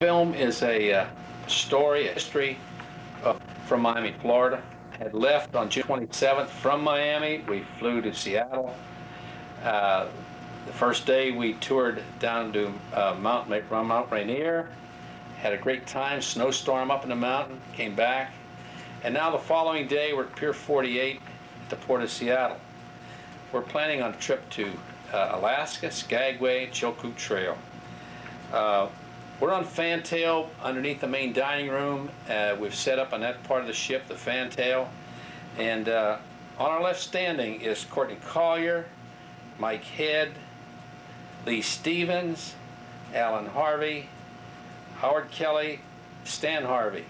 Film is a story, a history from Miami, Florida. Had left on June 27th from Miami. We flew to Seattle. The first day we toured down to Mount Rainier. Had a great time, snowstorm up in the mountain, came back. And now the following day we're at Pier 48 at the port of Seattle. We're planning on a trip to Alaska, Skagway, Chilkoot Trail. We're on fantail underneath the main dining room. We've set up on that part of the ship, the fantail. And on our left standing is Courtney Collier, Mike Head, Lee Stevens, Alan Harvey, Howard Kelly, Stan Harvey.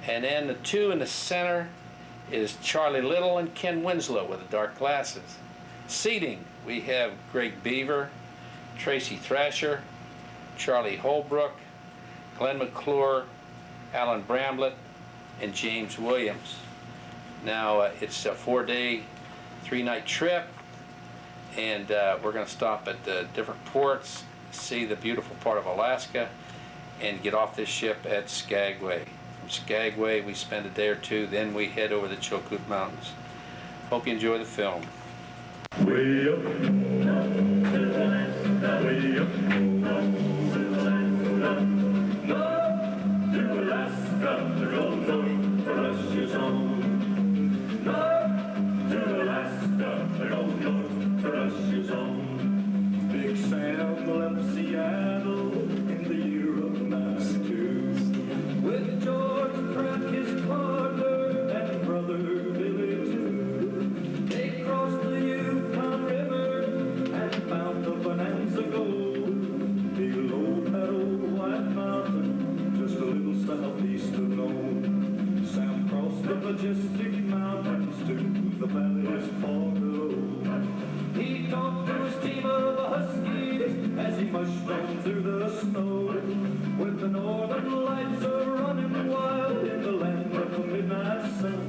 And then the two in the center is Charlie Little and Ken Winslow with the dark glasses. Seating, we have Greg Beaver, Tracy Thrasher, Charlie Holbrook, Glenn McClure, Alan Bramblett, and James Williams. Now it's a 4-day, 3-night trip, and we're going to stop at different ports, see the beautiful part of Alaska, and get off this ship at Skagway. From Skagway we spend a day or two, then we head over the Chilkoot Mountains. Hope you enjoy the film. Way up, way up, north to Alaska, the road north for us is on. North to Alaska, the road north for us is on. Big Sam left Seattle in the year of '92 with George Pratt, his partner, and brother Billy too. They crossed the Yukon River and found the Bonanza Gold below that old White Mountain, just a little southeast of Nome. Sam crossed the majestic mountains to the valleys far below. He talked to his team of huskies as he mushed on through the snow, with the northern lights are running wild in the land of the midnight sun.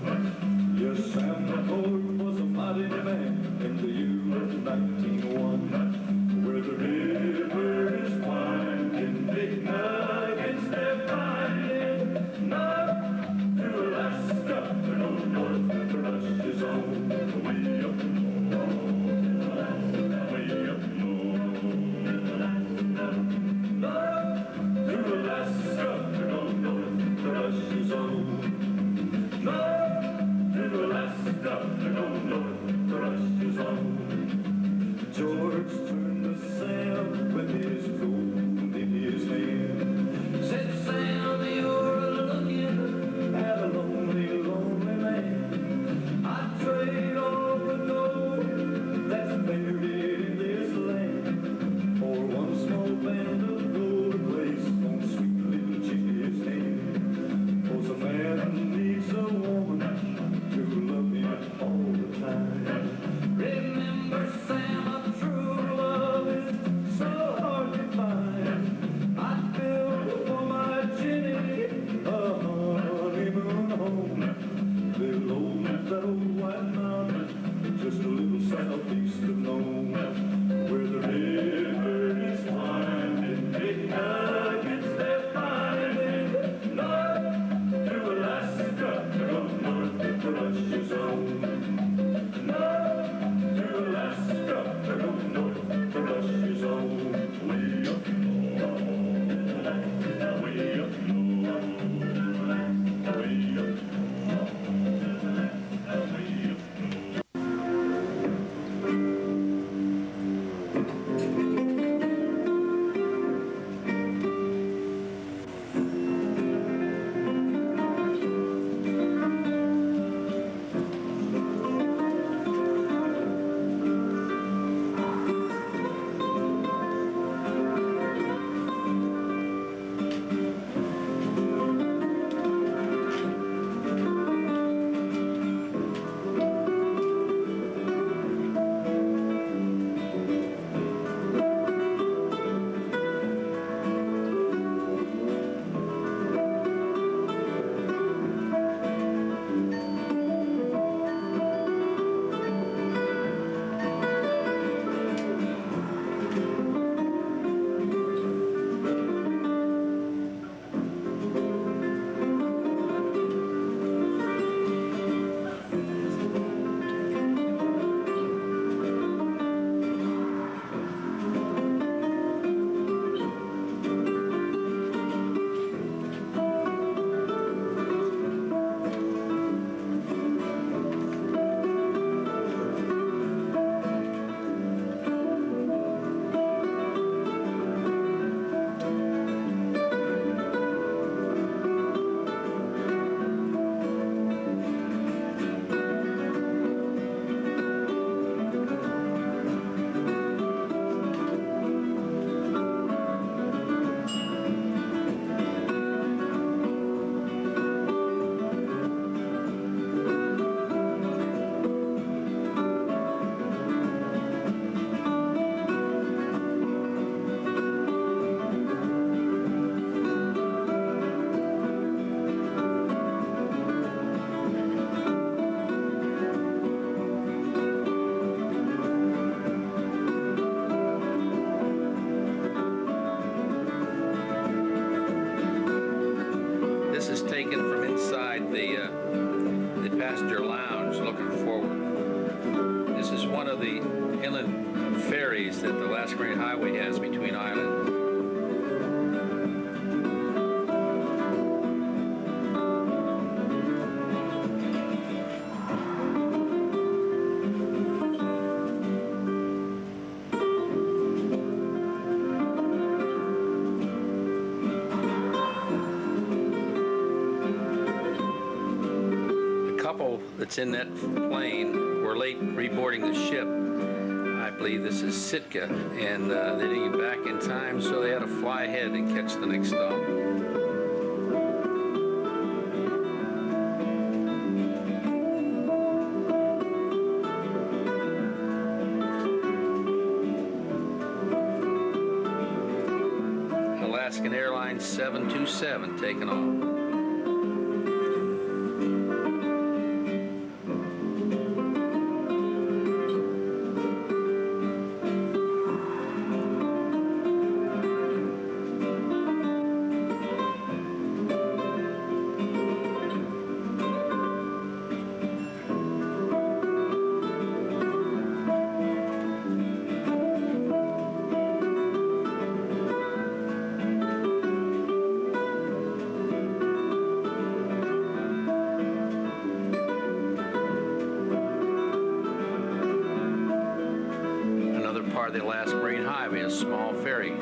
Yes, Sam McCord was a mighty man in the year of 1901, where the river is winding, big nuggets they're finding. North to Alaska, no north to rush is on. Way up north, way up north. North to Alaska, that the Alaska Marine Highway has between islands. That's in that plane were late reboarding the ship. I believe this is Sitka, and they didn't get back in time, so they had to fly ahead and catch the next stop. Alaskan Airlines 727 taking off. The Alaska Marine Highway, a small ferry.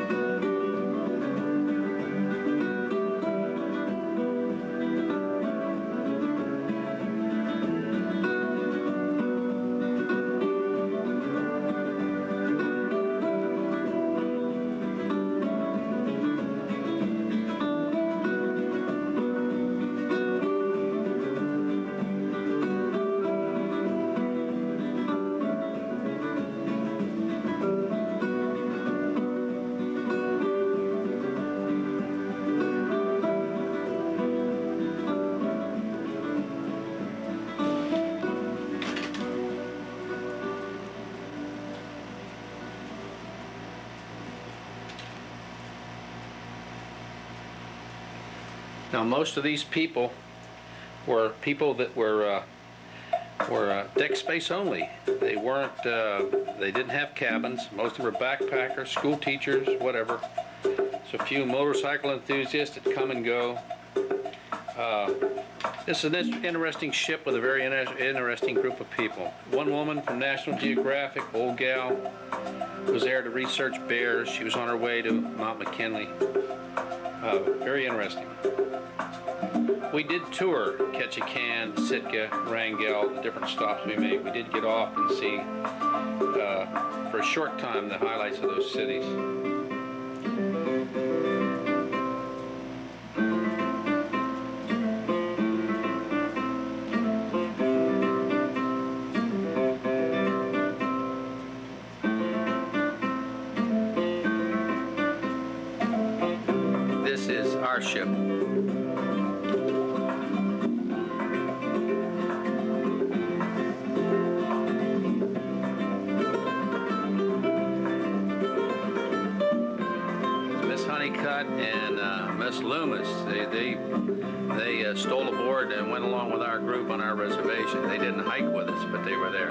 Now, most of these people were people that were deck space only. They weren't. They didn't have cabins. Most of them were backpackers, school teachers, whatever. So a few motorcycle enthusiasts that come and go. This is an interesting ship with a very interesting group of people. One woman from National Geographic, old gal, was there to research bears. She was on her way to Mount McKinley. Very interesting. We did tour Ketchikan, Sitka, Wrangell, the different stops we made. We did get off and see, for a short time, the highlights of those cities. This is our ship. And Miss Loomis, they stole aboard and went along with our group on our reservation. They didn't hike with us, but they were there.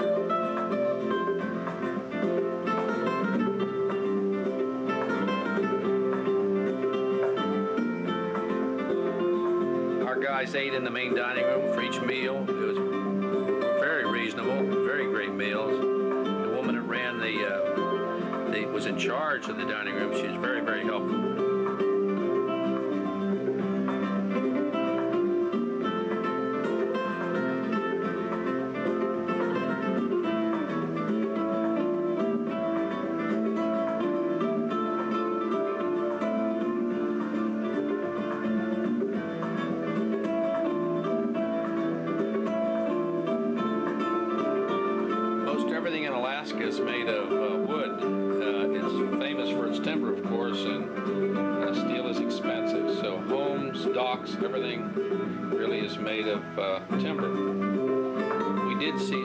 Our guys ate in the main dining room for each meal. It was very reasonable, very great meals. The woman that ran was in charge of the dining room. She was very, very helpful. Everything in Alaska is made of wood. It's famous for its timber, of course, and steel is expensive. So homes, docks, everything really is made of timber. We did see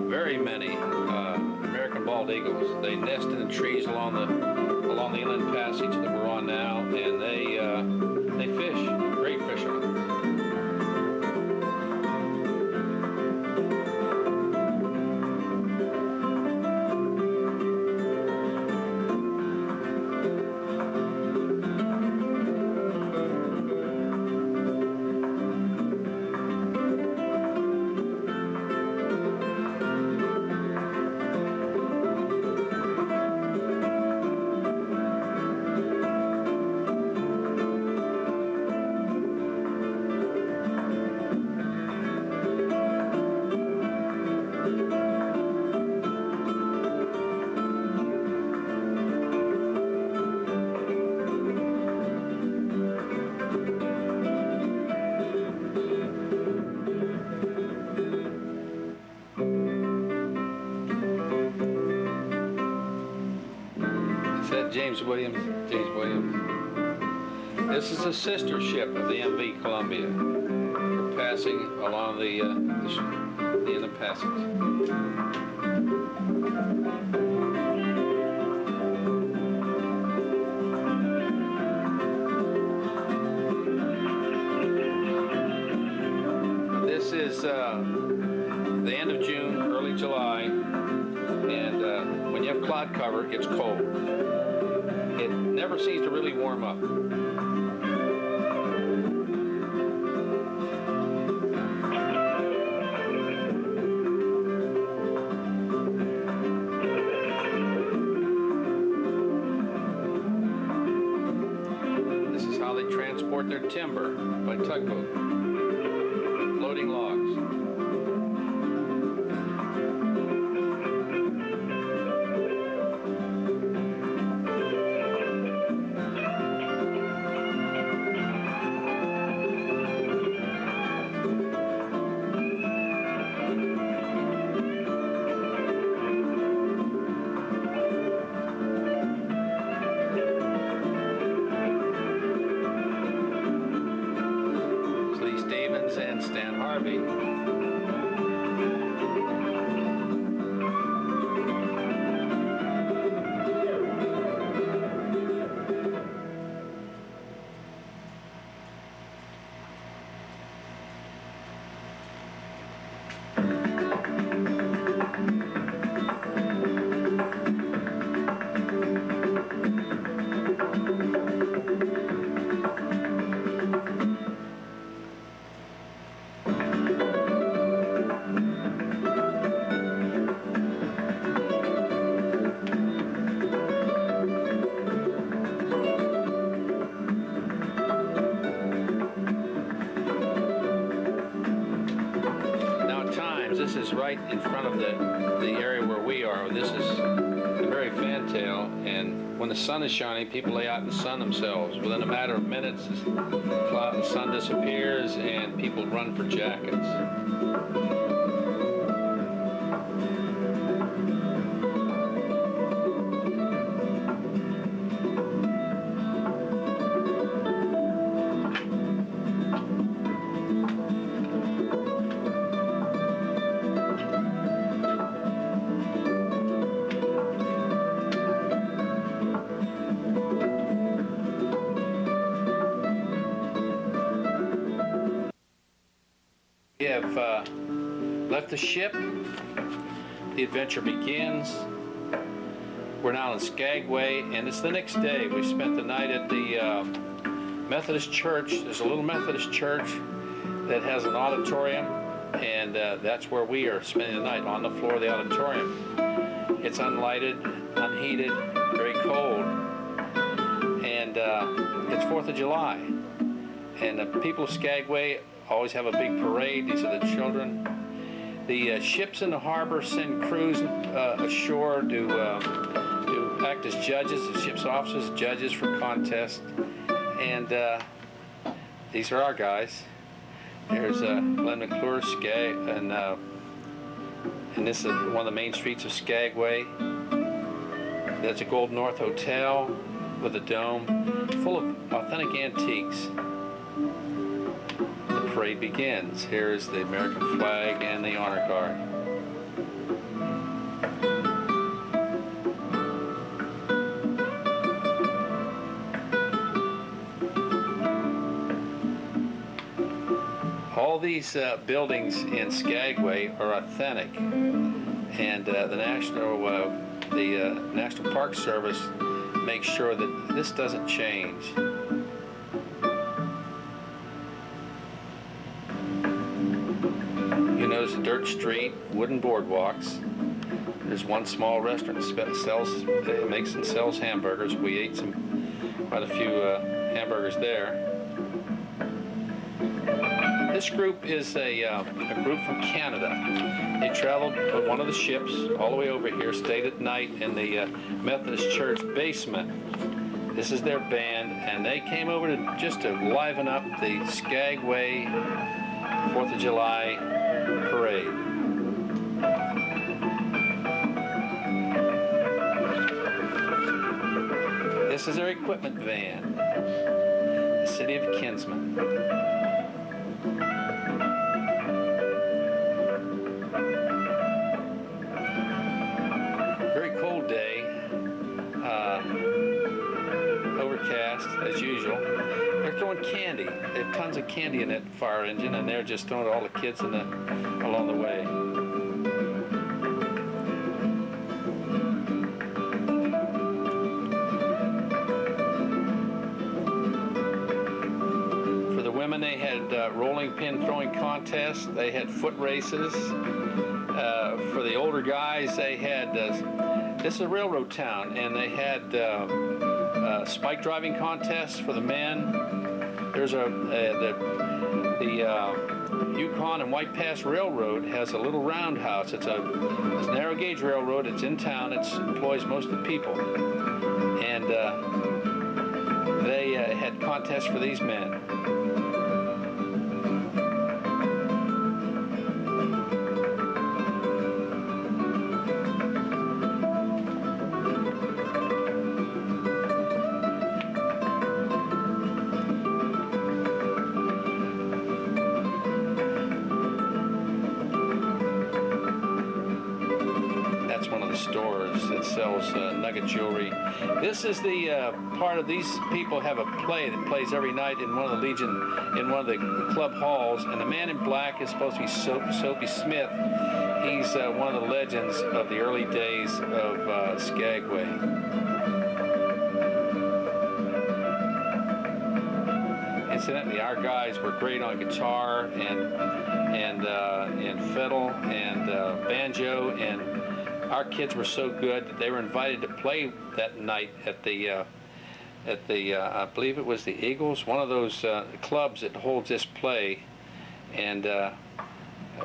very many American bald eagles. They nest in the trees along the inland passage that we're on now, and they fish. Great fishermen. James Williams. James Williams. This is a sister ship of the MV Columbia. We're passing along the Inland Passage. This is the end of June, early July, and when you have cloud cover, it's cold. It never seems to really warm up. This is how they transport their timber, by tugboat, loading logs. And Stan Harvey. This is right in front of the area where we are. This is the very fantail, and when the sun is shining, people lay out in the sun themselves. Within a matter of minutes, the sun disappears and people run for jackets. We have left the ship. The adventure begins. We're now in Skagway, and it's the next day. We spent the night at the Methodist church. There's a little Methodist church that has an auditorium, and that's where we are spending the night, on the floor of the auditorium. It's unlighted, unheated, very cold, and it's 4th of July. And the people of Skagway always have a big parade. These are the children. The ships in the harbor send crews ashore to act as judges, the ship's officers, judges for contests. And these are our guys. There's Glenn McClure, and this is one of the main streets of Skagway. That's a Gold North Hotel with a dome full of authentic antiques. The parade begins. Here is the American flag and the honor guard. All these buildings in Skagway are authentic, and the National Park Service makes sure that this doesn't change. You notice a dirt street, wooden boardwalks. There's one small restaurant that makes and sells hamburgers. We ate quite a few hamburgers there. This group is a group from Canada. They traveled with one of the ships all the way over here, stayed at night in the Methodist church basement. This is their band, and they came over just to liven up the Skagway 4th of July parade. This is their equipment van. The City of Kinsman. Very cold day. Overcast as usual. They're throwing candy. They have tons of candy in that fire engine, and they're just throwing all the kids along the way. For the women, they had rolling pin throwing contests. They had foot races. For the older guys, they had this is a railroad town, and they had spike driving contests for the men. There's the Yukon and White Pass Railroad has a little roundhouse. It's a narrow gauge railroad. It's in town. It employs most of the people, and they had contests for these men. Stores that sells nugget jewelry. This is the part of these people have a play that plays every night in one of the club halls, and the man in black is supposed to be Soapy Smith. He's one of the legends of the early days of Skagway. Incidentally, our guys were great on guitar and fiddle and banjo, and our kids were so good that they were invited to play that night at the I believe it was the Eagles, one of those clubs that holds this play, and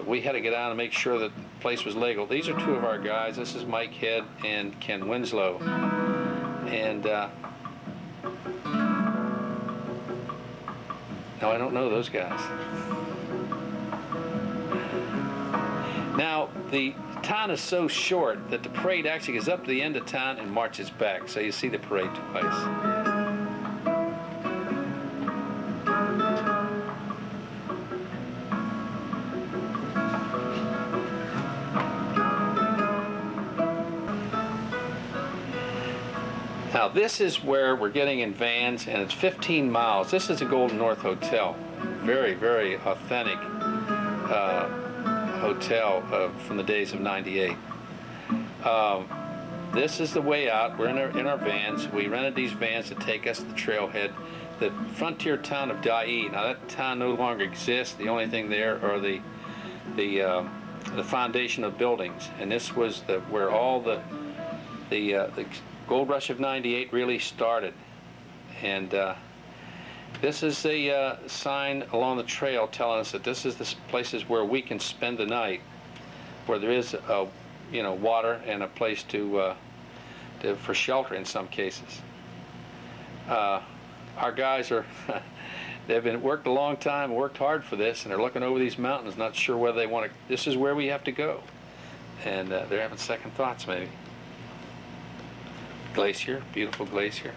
we had to get out and make sure that the place was legal. These are two of our guys. This is Mike Head and Ken Winslow, and no, I don't know those guys. Now, the town is so short that the parade actually goes up to the end of town and marches back, so you see the parade twice. Now, this is where we're getting in vans, and it's 15 miles. This is the Golden North Hotel. Very, very authentic hotel from the days of '98. This is the way out. We're in our vans. We rented these vans to take us to the trailhead, the frontier town of Dyea. Now that town no longer exists. The only thing there are the foundation of buildings, and this was where all the gold rush of '98 really started. And this is the sign along the trail telling us that this is the places where we can spend the night, where there is, water and a place for shelter in some cases. Our guys they've worked a long time, worked hard for this, and they're looking over these mountains, not sure whether they want to. This is where we have to go, and they're having second thoughts maybe. Glacier, beautiful glacier.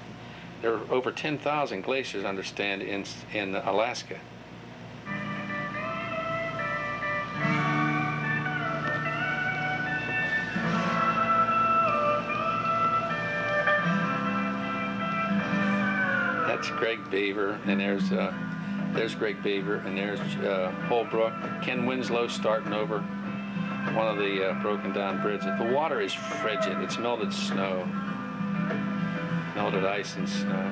There are over 10,000 glaciers, I understand, in Alaska. That's Greg Beaver, and there's Greg Beaver, and there's Holbrook. Ken Winslow starting over one of the broken down bridges. The water is frigid. It's melted snow. Melted ice and snow.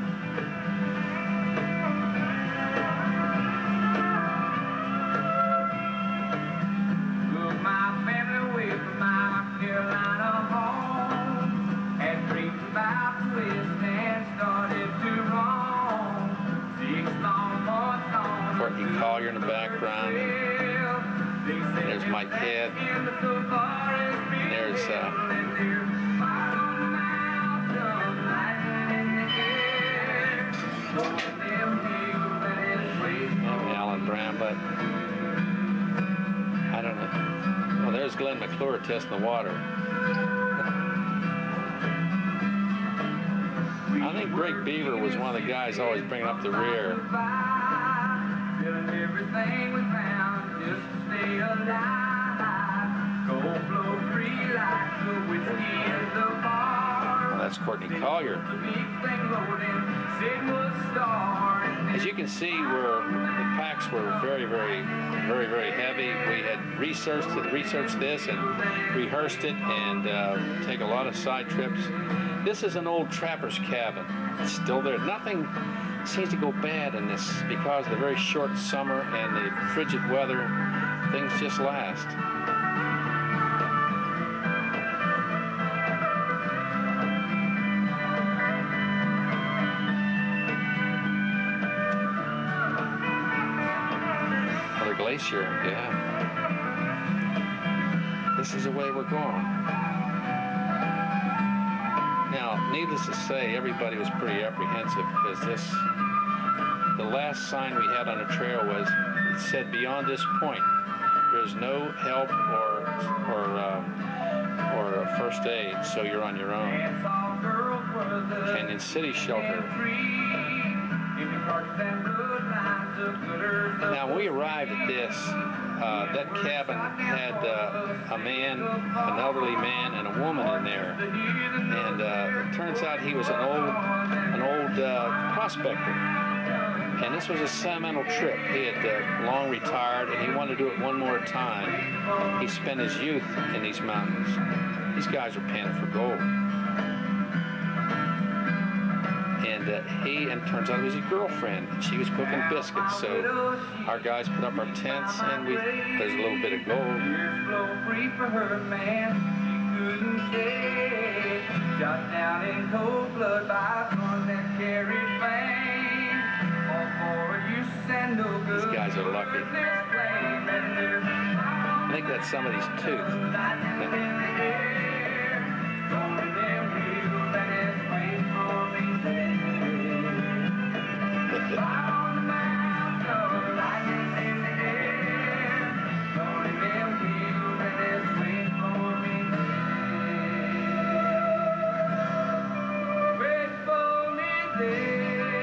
Took my family away from my Carolina home, had dreams about the West and started to roam. 6 long months on. Courtney Collier in the background. And there's Mike Head. And there's Alan Bramlett. I don't know. Well, there's Glenn McClure testing the water. I don't think Greg Beaver was one of the guys always bringing up the rear. Doing everything we found just to stay alive. Go blow free like the whiskey in the bar. Well, that's Courtney Collier. The big thing loading, Sid was star. As you can see, the packs were very, very, very, very heavy. We had researched this and rehearsed it and take a lot of side trips. This is an old trapper's cabin. It's still there. Nothing seems to go bad in this because of the very short summer and the frigid weather. Things just last. Another glacier, yeah. This is the way we're going. Now, needless to say, everybody was pretty apprehensive because the last sign we had on the trail was, it said beyond this point, there's no help or first aid, so you're on your own. Canyon City Shelter. Now, when we arrived at this, that cabin had a man, an elderly man, and a woman in there, and it turns out he was an old prospector, and this was a sentimental trip. He had long retired, and he wanted to do it one more time. He spent his youth in these mountains. These guys were panning for gold. And and turns out it was his girlfriend. She was cooking biscuits, so our guys put up our tents, and there's a little bit of gold. Shot down in cold blood by guns that carried fame. All for use and no good. These guys are lucky. I think that's somebody's tooth.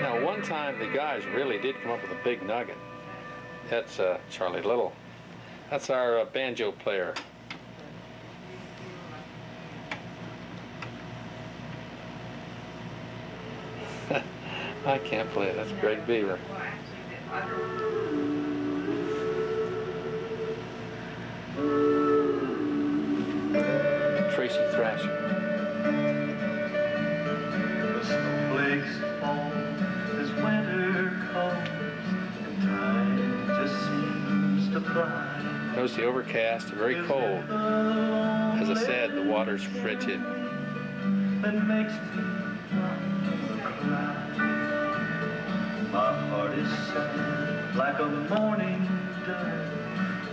Now, one time the guys really did come up with a big nugget. That's Charlie Little. That's our banjo player. I can't play it. That's Greg Beaver. Tracy Thrasher. The snowflakes fall as winter comes, and time just seems to fly. Notice the overcast, very cold. As I said, the water's frigid. That makes me want to cry. My heart is sad like a morning dove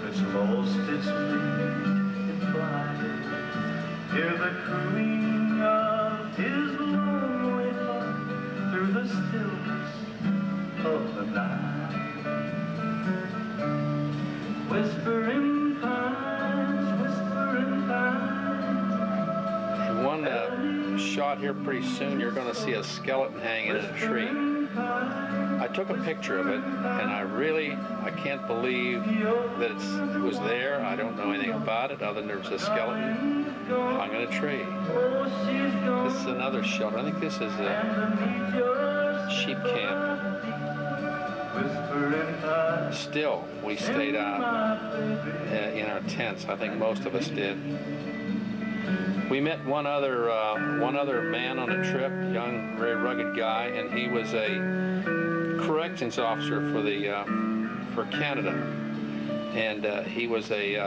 that's lost its wing in flight. Hear the cooing of his lonely heart through the stillness of the night. Whispering pines, whispering pines. In one shot here pretty soon, you're going to see a skeleton hanging in a tree. I took a picture of it, and I can't believe that it was there. I don't know anything about it other than there was a skeleton hung in a tree. This is another shelter. I think this is a sheep camp. Still, we stayed out in our tents. I think most of us did. We met one other man on the trip, young, very rugged guy, and he was a corrections officer for Canada, and he was a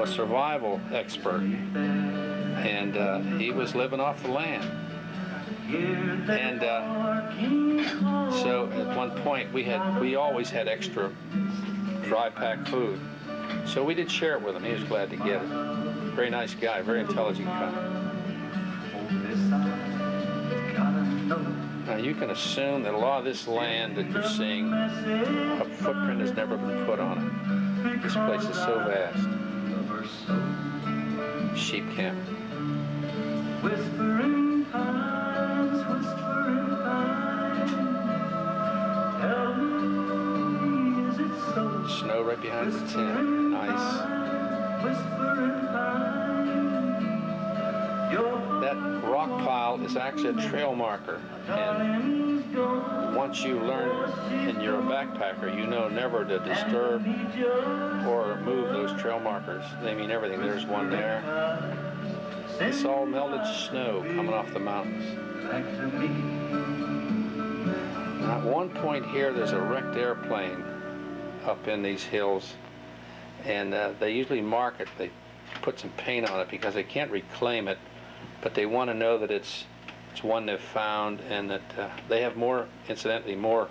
survival expert, and he was living off the land. And so at one point we always had extra dry pack food. So we did share it with him. He was glad to get it. Very nice guy, very intelligent guy. Now you can assume that a lot of this land that you're seeing, a footprint has never been put on it. This place is so vast. Sheep camp. Whispering 10. Nice. That rock pile is actually a trail marker, and once you learn and you're a backpacker, you know never to disturb or move those trail markers. They mean everything. There's one there. It's all melted snow coming off the mountains. Now, at one point here, there's a wrecked airplane up in these hills, and they usually mark it. They put some paint on it because they can't reclaim it, but they want to know that it's one they've found, and that they have incidentally more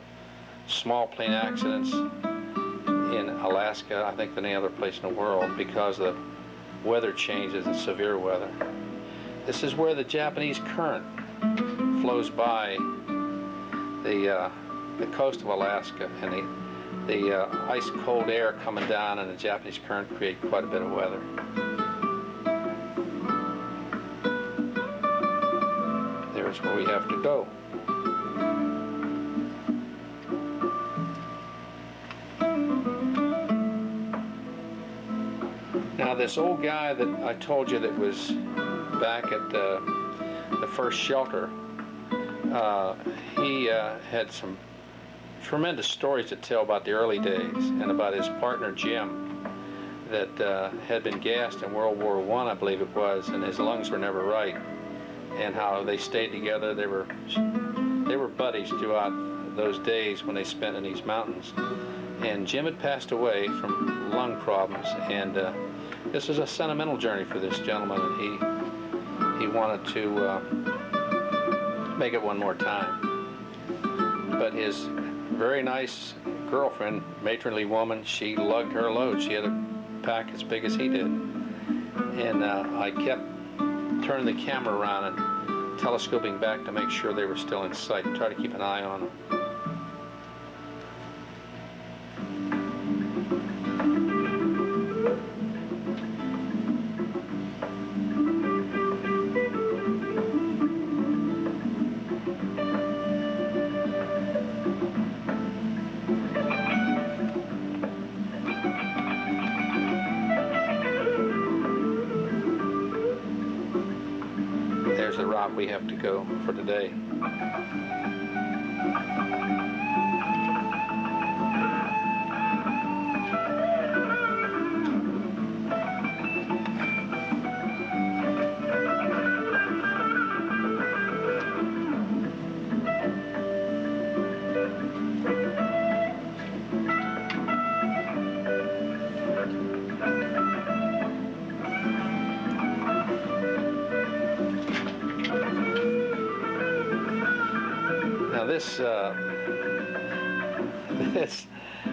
small plane accidents in Alaska, I think, than any other place in the world because the weather changes and severe weather. This is where the Japanese current flows by the coast of Alaska, and the ice cold air coming down and the Japanese current create quite a bit of weather. There's where we have to go. Now, this old guy that I told you that was back at the first shelter, he had some tremendous stories to tell about the early days and about his partner Jim that had been gassed in World War I believe it was, and his lungs were never right, and how they stayed together. They were buddies throughout those days when they spent in these mountains. And Jim had passed away from lung problems, and this was a sentimental journey for this gentleman, and he wanted to make it one more time. But his very nice girlfriend, matronly woman, she lugged her load. She had a pack as big as he did. And I kept turning the camera around and telescoping back to make sure they were still in sight, and try to keep an eye on them. The route we have to go for today.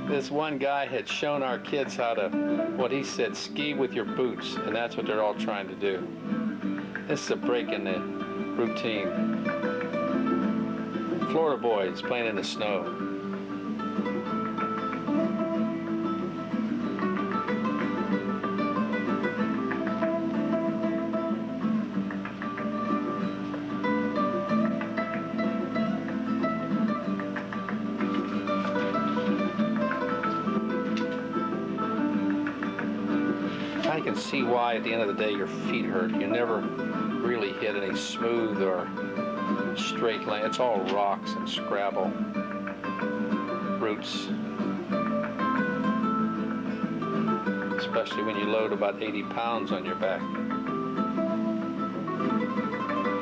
This one guy had shown our kids how to, what he said, ski with your boots, and that's what they're all trying to do. This is a break in the routine. Florida boys playing in the snow. I can see why at the end of the day your feet hurt. You never really hit any smooth or straight land. It's all rocks and scrabble, roots. Especially when you load about 80 pounds on your back.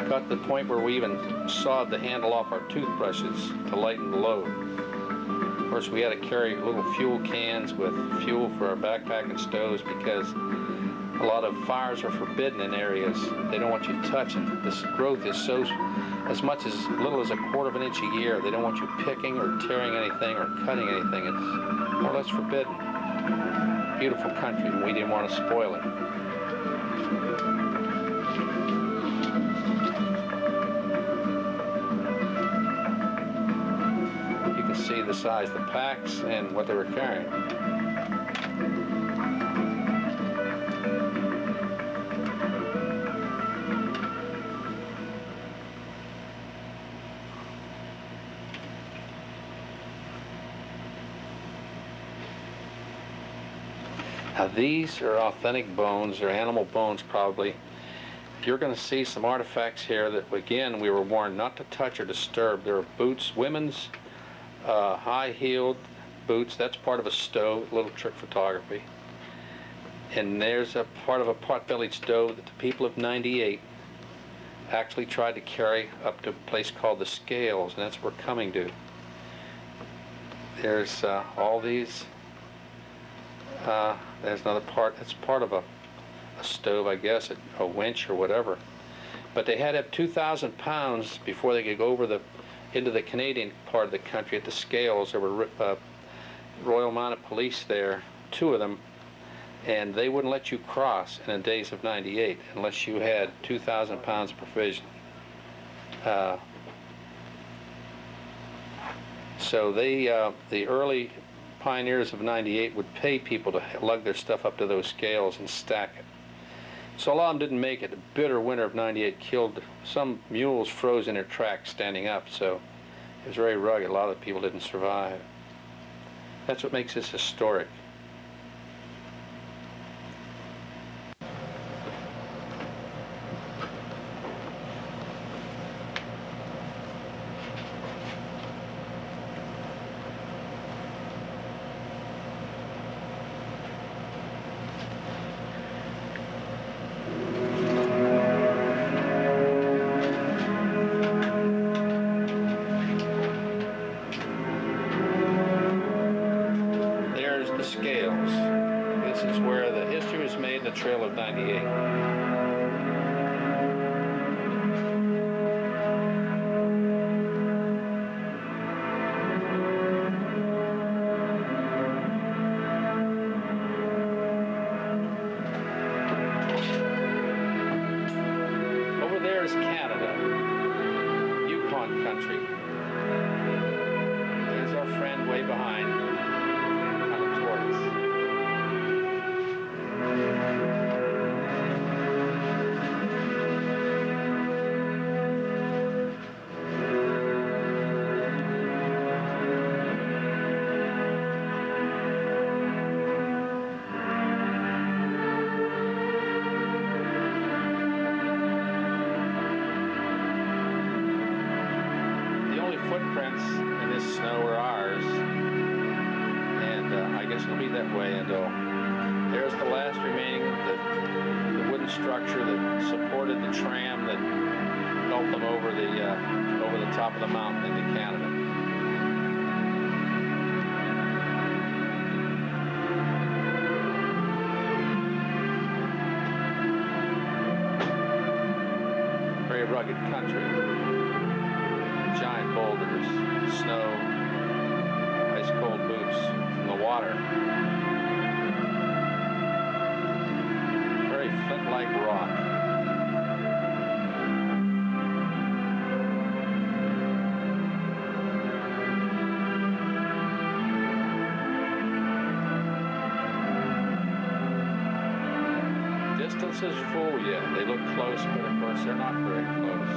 Got to the point where we even sawed the handle off our toothbrushes to lighten the load. Of course, we had to carry little fuel cans with fuel for our backpack and stoves because a lot of fires are forbidden in areas they don't want you touching. This growth is so, as little as a quarter of an inch a year. They don't want you picking or tearing anything or cutting anything. It's more or less forbidden. Beautiful country, and we didn't want to spoil it. You can see the size of the packs and what they were carrying. These are authentic bones. They're animal bones, probably. You're going to see some artifacts here that, again, we were warned not to touch or disturb. There are boots, women's high-heeled boots. That's part of a stove, little trick photography. And there's a part of a pot-bellied stove that the people of 98 actually tried to carry up to a place called the Scales, and that's where we're coming to. There's all these. There's another part. It's part of a stove, I guess, a winch or whatever. But they had to have 2,000 pounds before they could go over into the Canadian part of the country at the Scales. There were Royal Mounted Police there, 2 of them, and they wouldn't let you cross in the days of 98 unless you had 2,000 pounds of provision. So the early pioneers of 98 would pay people to lug their stuff up to those scales and stack it. So a lot of them didn't make it. The bitter winter of 98 killed some mules, froze in their tracks standing up, so it was very rugged. A lot of the people didn't survive. That's what makes this historic. Trail of 98. Over there is Canada, Yukon country. There's our friend way behind on the tortoise. There's the last remaining the wooden structure that supported the tram that helped them over the top of the mountain into Canada. Very rugged country. Giant boulders, snow, ice cold boots from the water. Flint-like rock. Distances fool you. They look close, but of course they're not very close.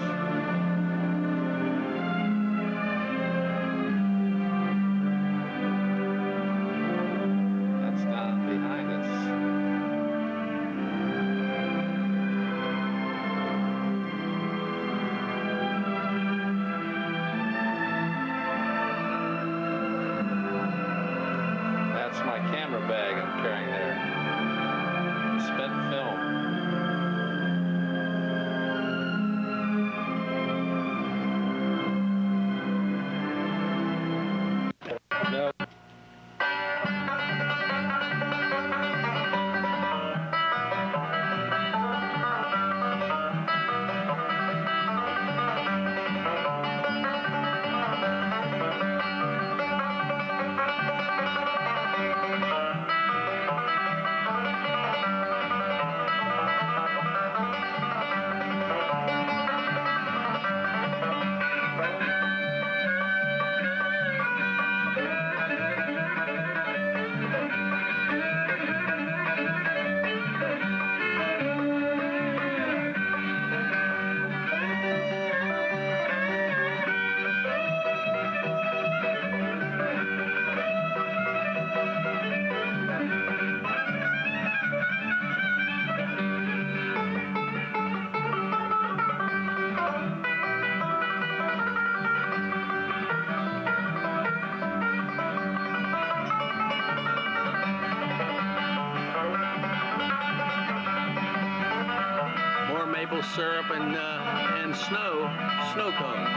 maple syrup and snow cones.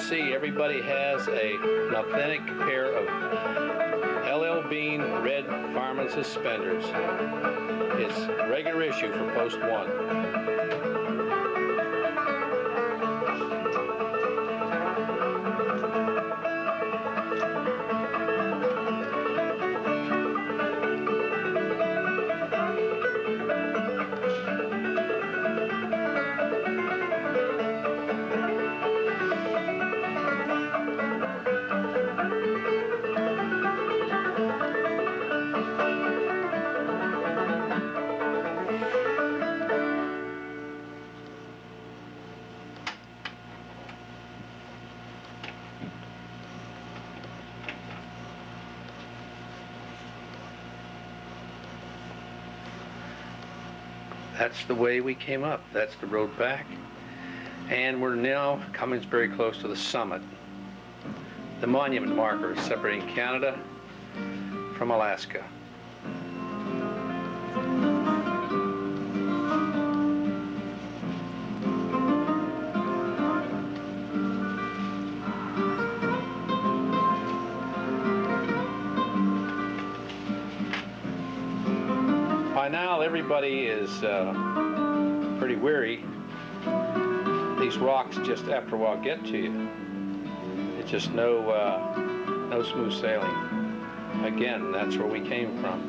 See, everybody has an authentic pair of LL Bean red fireman suspenders. It's regular issue for Post One. That's the way we came up. That's the road back. And we're now coming very close to the summit. The monument marker separating Canada from Alaska. By now, everybody is pretty weary. These rocks just after a while get to you. It's just no smooth sailing. Again, that's where we came from.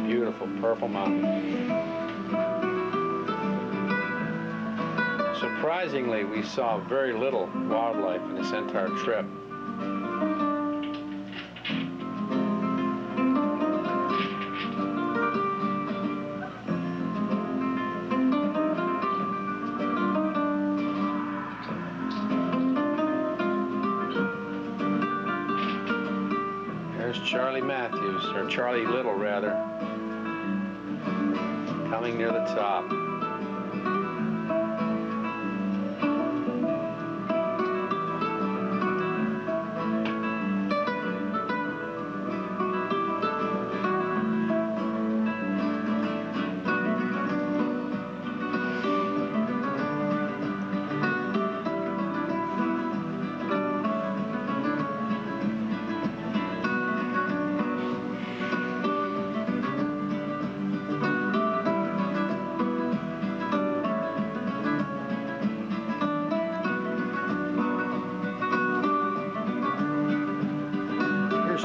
Beautiful purple mountain. Surprisingly, we saw very little wildlife in this entire trip. Charlie Little, rather, coming near the top.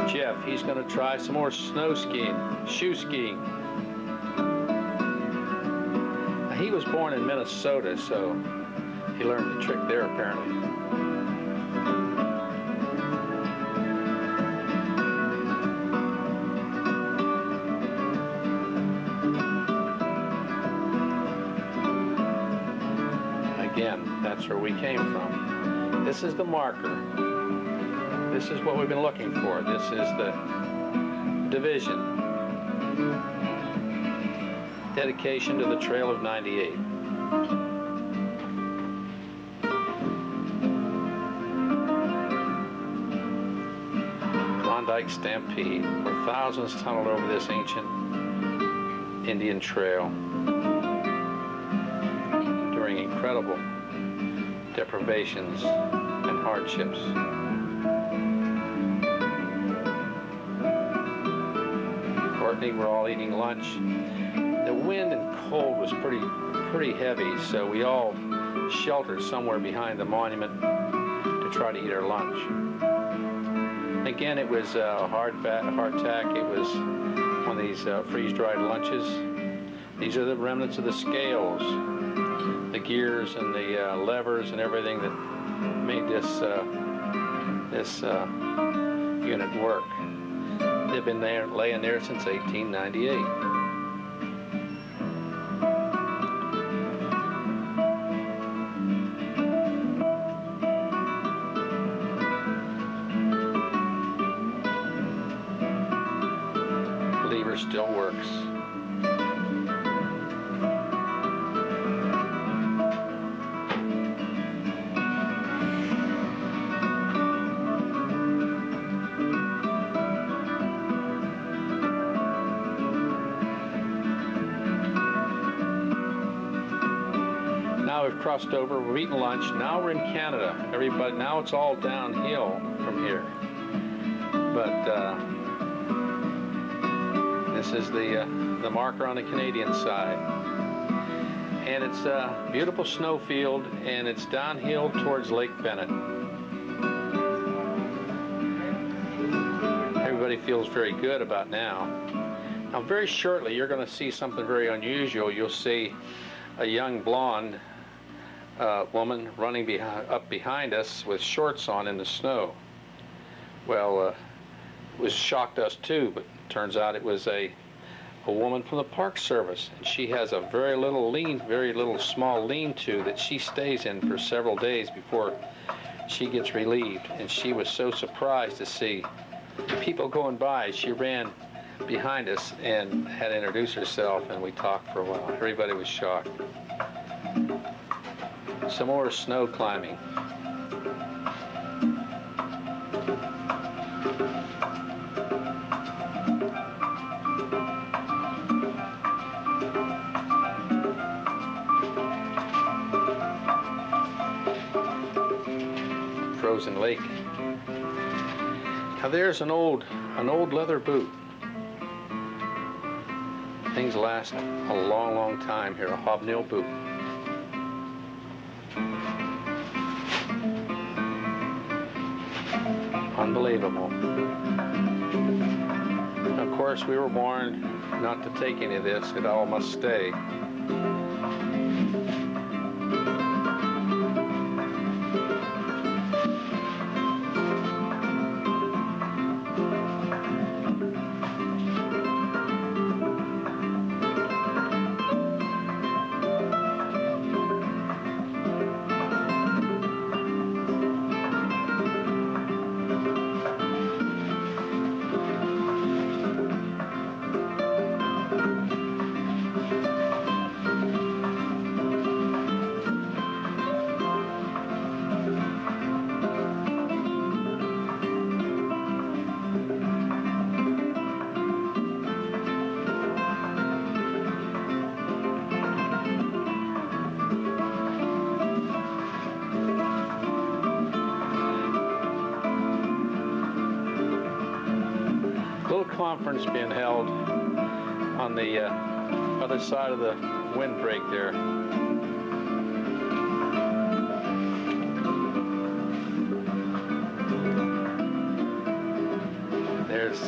Jeff. He's going to try some more snow skiing, shoe skiing. He was born in Minnesota, so he learned the trick there apparently. Again, that's where we came from. This is the marker. This is what we've been looking for. This is the division. Dedication to the Trail of 98. Klondike Stampede, where thousands tunneled over this ancient Indian trail during incredible deprivations and hardships. Courtney, we're all eating lunch. The wind and cold was pretty heavy, so we all sheltered somewhere behind the monument to try to eat our lunch. Again, it was a hard tack. It was one of these freeze-dried lunches. These are the remnants of the scales, the gears and the levers and everything that made this unit work. They've been there, laying there since 1898. Lever still works. Crossed over, we're eating lunch. Now we're in Canada. Everybody, now it's all downhill from here. But this is the marker on the Canadian side. And it's a beautiful snowfield, and it's downhill towards Lake Bennett. Everybody feels very good about now. Now very shortly you're going to see something very unusual. You'll see a young blonde woman running up behind us with shorts on in the snow. Well, it was shocked us too, but turns out it was a woman from the Park Service, and she has a very little small lean-to that she stays in for several days before she gets relieved. And she was so surprised to see people going by. She ran behind us and had to introduce herself, and we talked for a while. Everybody was shocked. Some more snow climbing. Frozen lake. Now there's an old leather boot. Things last a long time here, a hobnail boot. Unbelievable. Of course, we were warned not to take any of this. It all must stay. Conference being held on the other side of the windbreak there. there's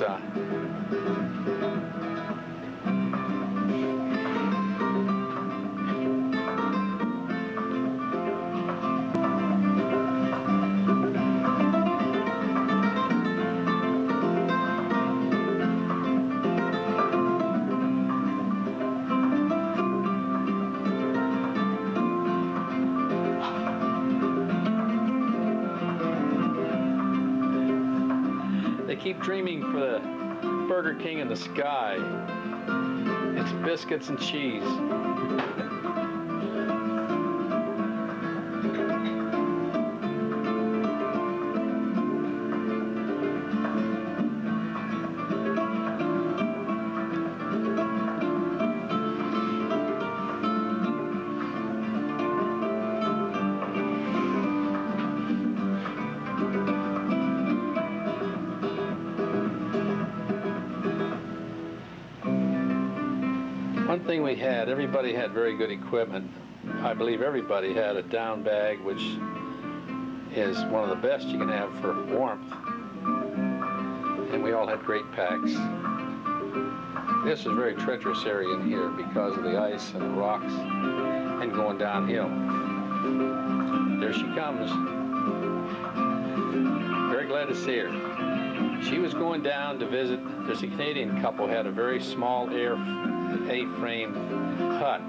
they keep dreaming for the Burger King in the sky. It's biscuits and cheese. One thing we had, everybody had very good equipment. I believe everybody had a down bag, which is one of the best you can have for warmth. And we all had great packs. This is a very treacherous area in here because of the ice and the rocks and going downhill. There she comes. Very glad to see her. She was going down to visit, there's a Canadian couple who had a very small A-frame hut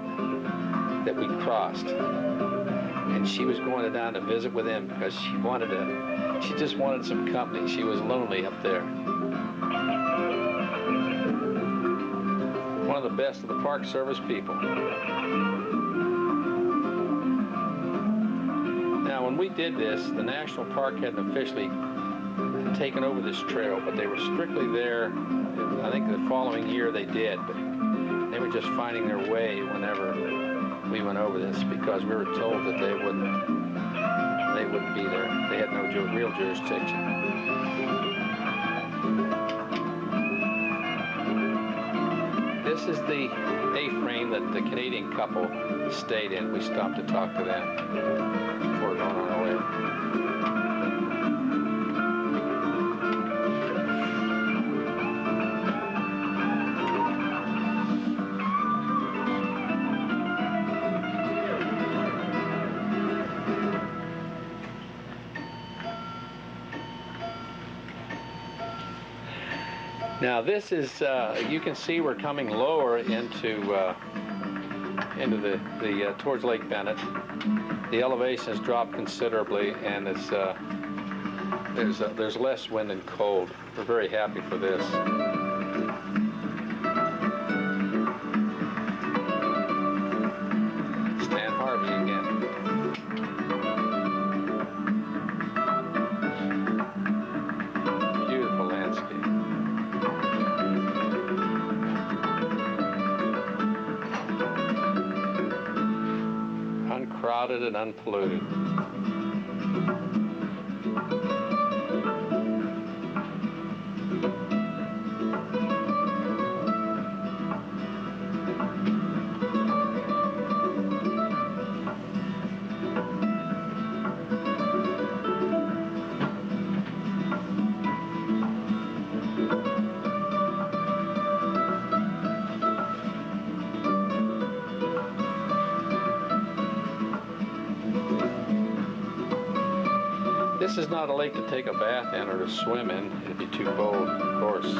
that we crossed, and she was going down to visit with them because she just wanted some company. She was lonely up there. One of the best of the Park Service people. Now, when we did this, the National Park hadn't officially taken over this trail, but they were strictly there. I think the following year they did, but they were just finding their way whenever we went over this because we were told that they wouldn't be there. They had no real jurisdiction. This is the A-frame that the Canadian couple stayed in. We stopped to talk to them before going on our way. Now this is, you can see we're coming lower into the towards Lake Bennett. The elevation has dropped considerably, and it's there's less wind and cold. We're very happy for this. Stan Harvey again. Beautiful landscape. Uncrowded and unpolluted. This is not a lake to take a bath in or to swim in. It'd be too cold, of course.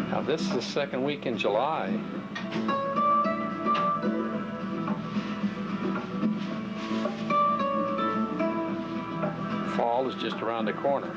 Now this is the second week in July. Fall is just around the corner.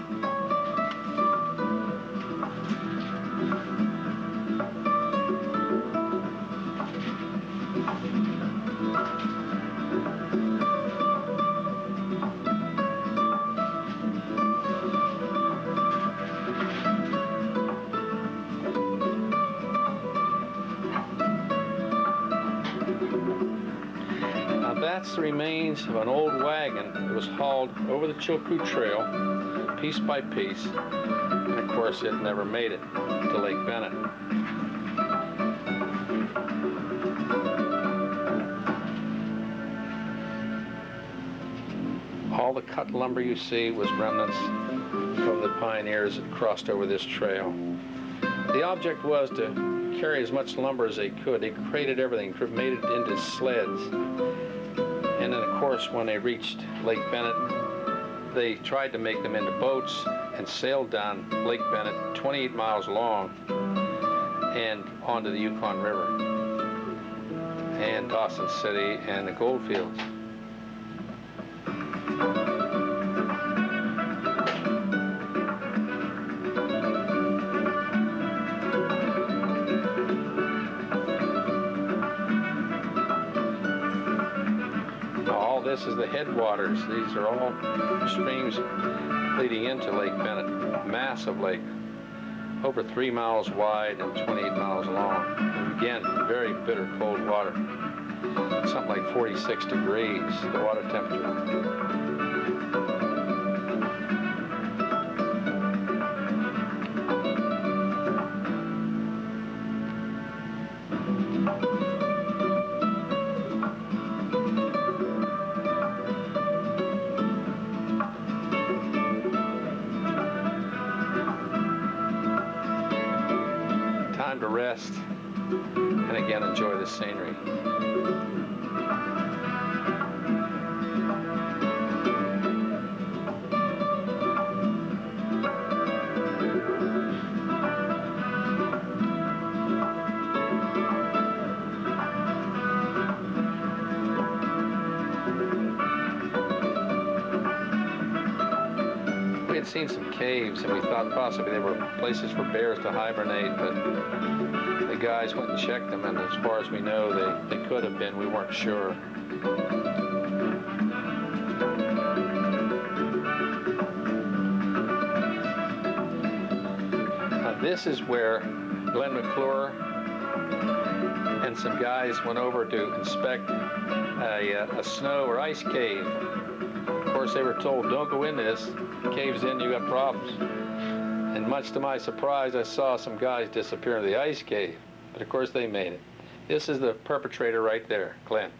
that's the remains of an old wagon that was hauled over the Chilkoot Trail, piece by piece, and of course it never made it to Lake Bennett. All the cut lumber you see was remnants of the pioneers that crossed over this trail. The object was to carry as much lumber as they could. They crated everything, made it into sleds. And then, of course, when they reached Lake Bennett, they tried to make them into boats and sailed down Lake Bennett, 28 miles long, and onto the Yukon River and Dawson City and the goldfields. This is the headwaters. These are all streams leading into Lake Bennett. Massive lake, over 3 miles wide and 28 miles long. And again, very bitter cold water. Something like 46 degrees, the water temperature. To rest and again enjoy the scenery. We had seen some caves and we thought possibly they were places for bears to hibernate, but the guys went and checked them, and as far as we know, they could have been. We weren't sure. Now, this is where Glenn McClure and some guys went over to inspect a snow or ice cave. Of course, they were told, don't go in this. Caves in, you got problems. And much to my surprise, I saw some guys disappear in the ice cave. But of course they made it. This is the perpetrator right there, Glenn.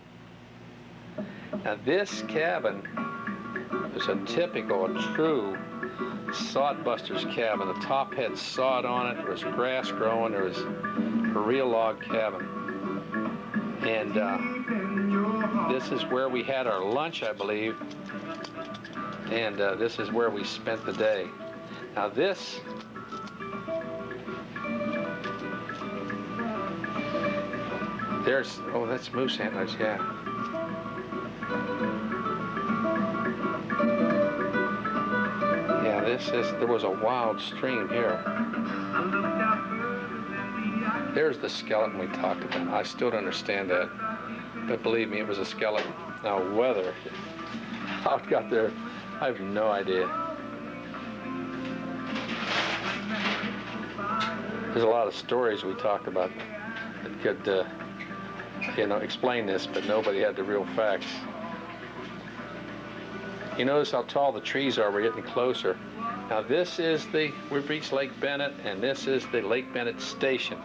Now this cabin was a typical, true sodbuster's cabin. The top had sod on it, there was grass growing, there was a real log cabin. And this is where we had our lunch, I believe. And this is where we spent the day. Now this oh, that's moose antlers, yeah. Yeah, there was a wild stream here. There's the skeleton we talked about. I still don't understand that, but believe me, it was a skeleton. Now, whether how it got there, I have no idea. There's a lot of stories we talked about that could, explain this, but nobody had the real facts. You notice how tall the trees are. We're getting closer. Now this is we've reached Lake Bennett, and this is the Lake Bennett station.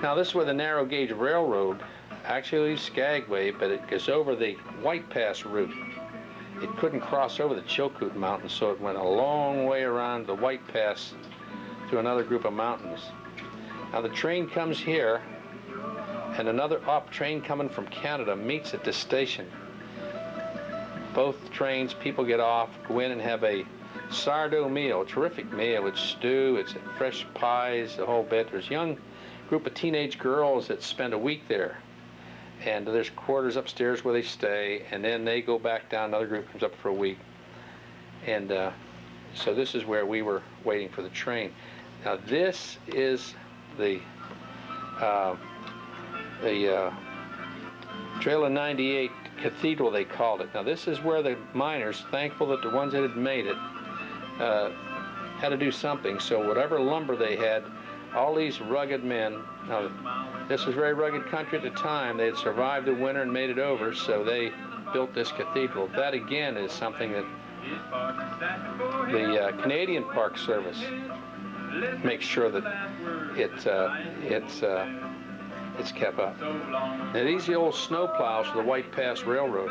Now this is where the narrow gauge railroad actually leaves Skagway, but it goes over the White Pass route. It couldn't cross over the Chilkoot Mountains, so it went a long way around the White Pass to another group of mountains. Now the train comes here, and another train coming from Canada meets at this station. Both trains, people get off, go in and have a sourdough meal, a terrific meal. It's stew, it's fresh pies, the whole bit. There's a young group of teenage girls that spend a week there. And there's quarters upstairs where they stay, and then they go back down, another group comes up for a week. And so this is where we were waiting for the train. Now this is the Trail of 98 Cathedral, they called it. Now this is where the miners, thankful that the ones that had made it, had to do something. So whatever lumber they had all these rugged men. Now, this was very rugged country at the time. They had survived the winter and made it over, so they built this cathedral. That again is something that the Canadian Park Service makes sure that it's kept up. Now these are the old snow plows for the White Pass Railroad,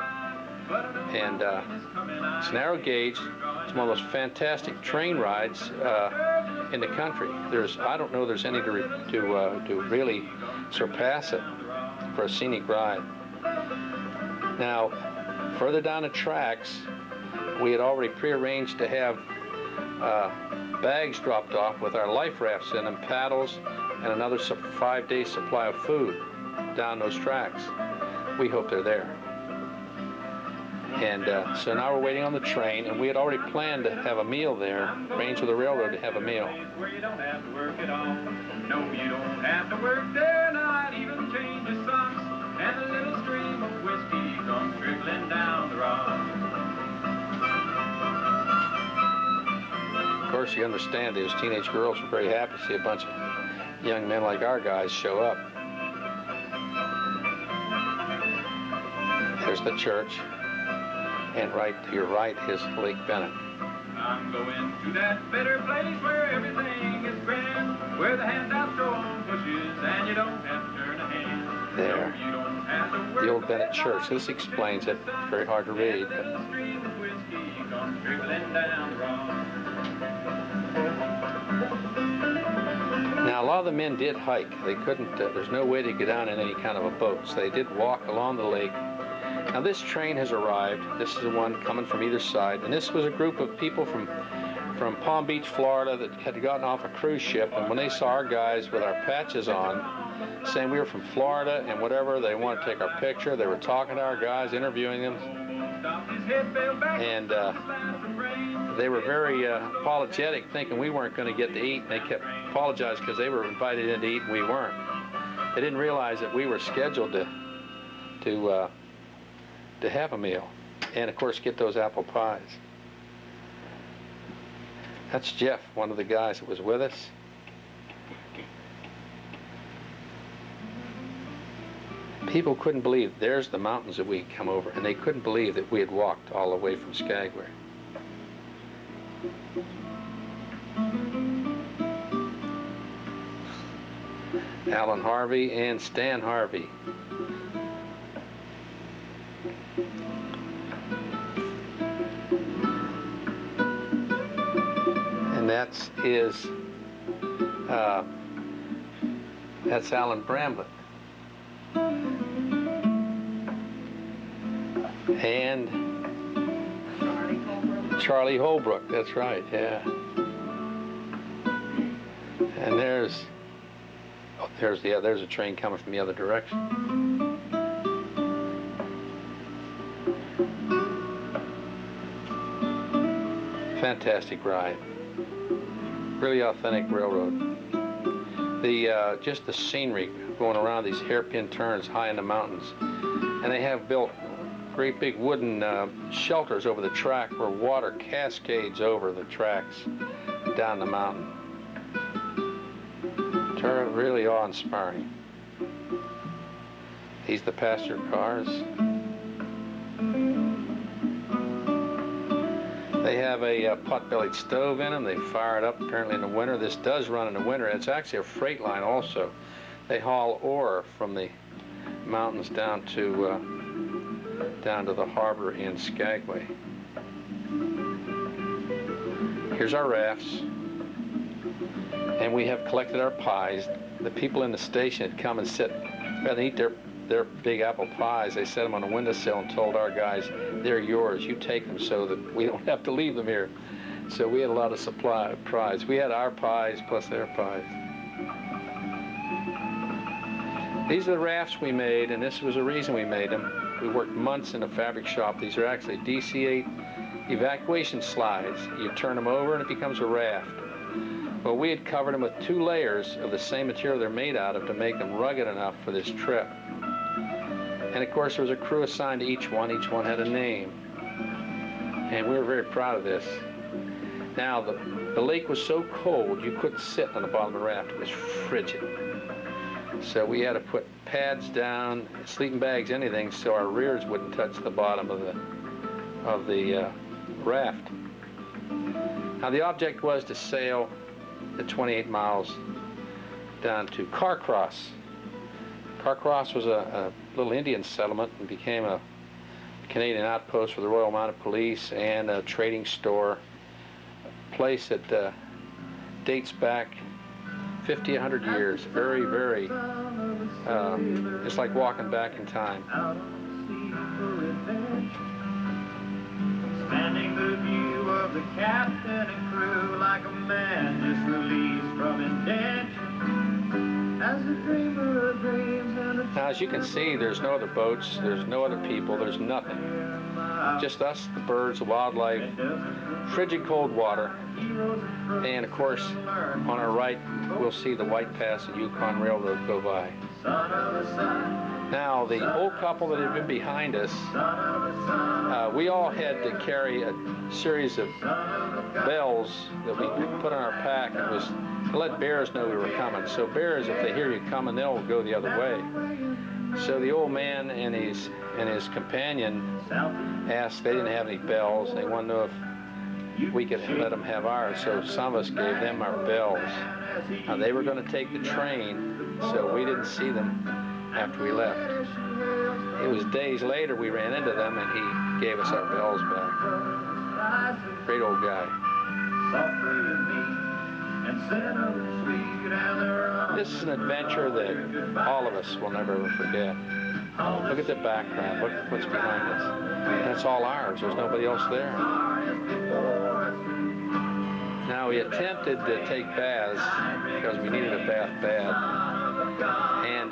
and it's narrow gauge. It's one of those fantastic train rides in the country. I don't know there's any to really surpass it for a scenic ride. Now, further down the tracks, we had already prearranged to have bags dropped off with our life rafts in them, paddles, and another 5-day supply of food down those tracks. We hope they're there. And so now we're waiting on the train, and we had already planned to have a meal there, arranged with the railroad to have a meal. Where you don't have to work at all. No, you don't have to work there, not even change your socks. And a little stream of whiskey comes trickling down the rock. Of course, you understand those teenage girls were very happy to see a bunch of young men like our guys show up. There's the church, and right to your right is Lake Bennett. I'm going to that better place where everything is grand, where the handouts grow on bushes and you don't have to turn a hand. There. No, you don't have to work The old Bennett Church. This explains it. Very hard to read. But a stream of whiskey comes trickling down the rock. now, a lot of the men did hike. They couldn't, there's no way to get down in any kind of a boat, so they did walk along the lake. Now, this train has arrived. This is the one coming from either side, and this was a group of people from Palm Beach, Florida, that had gotten off a cruise ship, and when they saw our guys with our patches on, saying we were from Florida and whatever, they wanted to take our picture. They were talking to our guys, interviewing them, and they were very apologetic, thinking we weren't going to get to eat, and they kept apologizing because they were invited in to eat and we weren't. They didn't realize that we were scheduled to have a meal, and of course get those apple pies. That's Jeff, one of the guys that was with us. People couldn't believe there's the mountains that we had come over, and they couldn't believe that we had walked all the way from Skagway. Alan Harvey and Stan Harvey. And that's Alan Bramlett. And Charlie Holbrook, that's right, yeah. And there's a train coming from the other direction. Fantastic ride. Really authentic railroad. Just the scenery going around these hairpin turns high in the mountains. And they have built great big wooden shelters over the track where water cascades over the tracks down the mountain. Really awe-inspiring. These are the passenger cars. They have a pot-bellied stove in them. They fire it up apparently in the winter. This does run in the winter. It's actually a freight line also. They haul ore from the mountains down to the harbor in Skagway. Here's our rafts, and we have collected our pies. The people in the station had come and sit, rather than eat their big apple pies, they set them on a windowsill and told our guys, they're yours, you take them so that we don't have to leave them here. So we had a lot of supply of pies. We had our pies plus their pies. These are the rafts we made, and this was the reason we made them. We worked months in a fabric shop. These are actually DC-8 evacuation slides. You turn them over and it becomes a raft. Well, we had covered them with 2 layers of the same material they're made out of to make them rugged enough for this trip. And of course, there was a crew assigned to each one. Each one had a name. And we were very proud of this. Now, the lake was so cold you couldn't sit on the bottom of the raft. It was frigid. So we had to put pads down, sleeping bags, anything, so our rears wouldn't touch the bottom of the raft. Now, the object was to sail the 28 miles down to Carcross. Carcross was a little Indian settlement and became a Canadian outpost for the Royal Mounted Police and a trading store, a place that dates back 50, 100 years. Very, very, it's like walking back in time. Spanning the view of the captain and crew like a man just released from indention. As a dreamer dreams and a Now, as you can see, there's no other boats, there's no other people, there's nothing. Just us, the birds, the wildlife, frigid cold water, and of course, on our right, we'll see the White Pass Yukon Railroad go by. Now, the old couple that had been behind us, we all had to carry a series of bells that we put on our pack. It was to let bears know we were coming. So bears, if they hear you coming, they'll go the other way. So the old man and his companion asked, they didn't have any bells. They wanted to know if we could let them have ours. So some of us gave them our bells. Now, they were going to take the train, so we didn't see them after we left. It was days later we ran into them and he gave us our bells back. Great old guy. This is an adventure that all of us will never ever forget. Look at the background. Look what's behind us. That's all ours. There's nobody else there. Now, we attempted to take baths because we needed a bath bad. And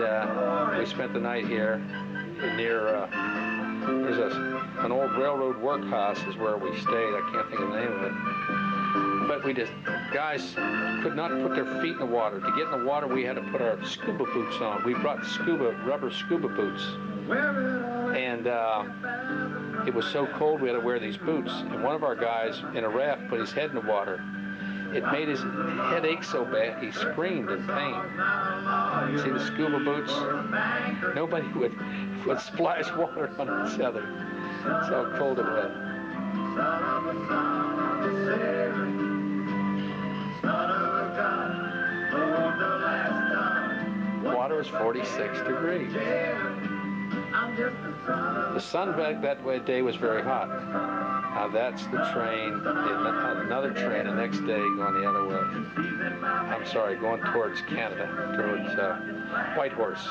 we spent the night here near, there's an old railroad workhouse is where we stayed. I can't think of the name of it. But we just, guys could not put their feet in the water. To get in the water, we had to put our scuba boots on. We brought rubber scuba boots. And it was so cold we had to wear these boots. And one of our guys in a raft put his head in the water. It made his head ache so bad he screamed in pain. See the scuba boots? Nobody would splash water on each other. That's how cold it was. Water was 46 degrees. The sun back that day was very hot. Now that's the train, another train the next day going the other way. I'm sorry, going towards Canada, towards Whitehorse.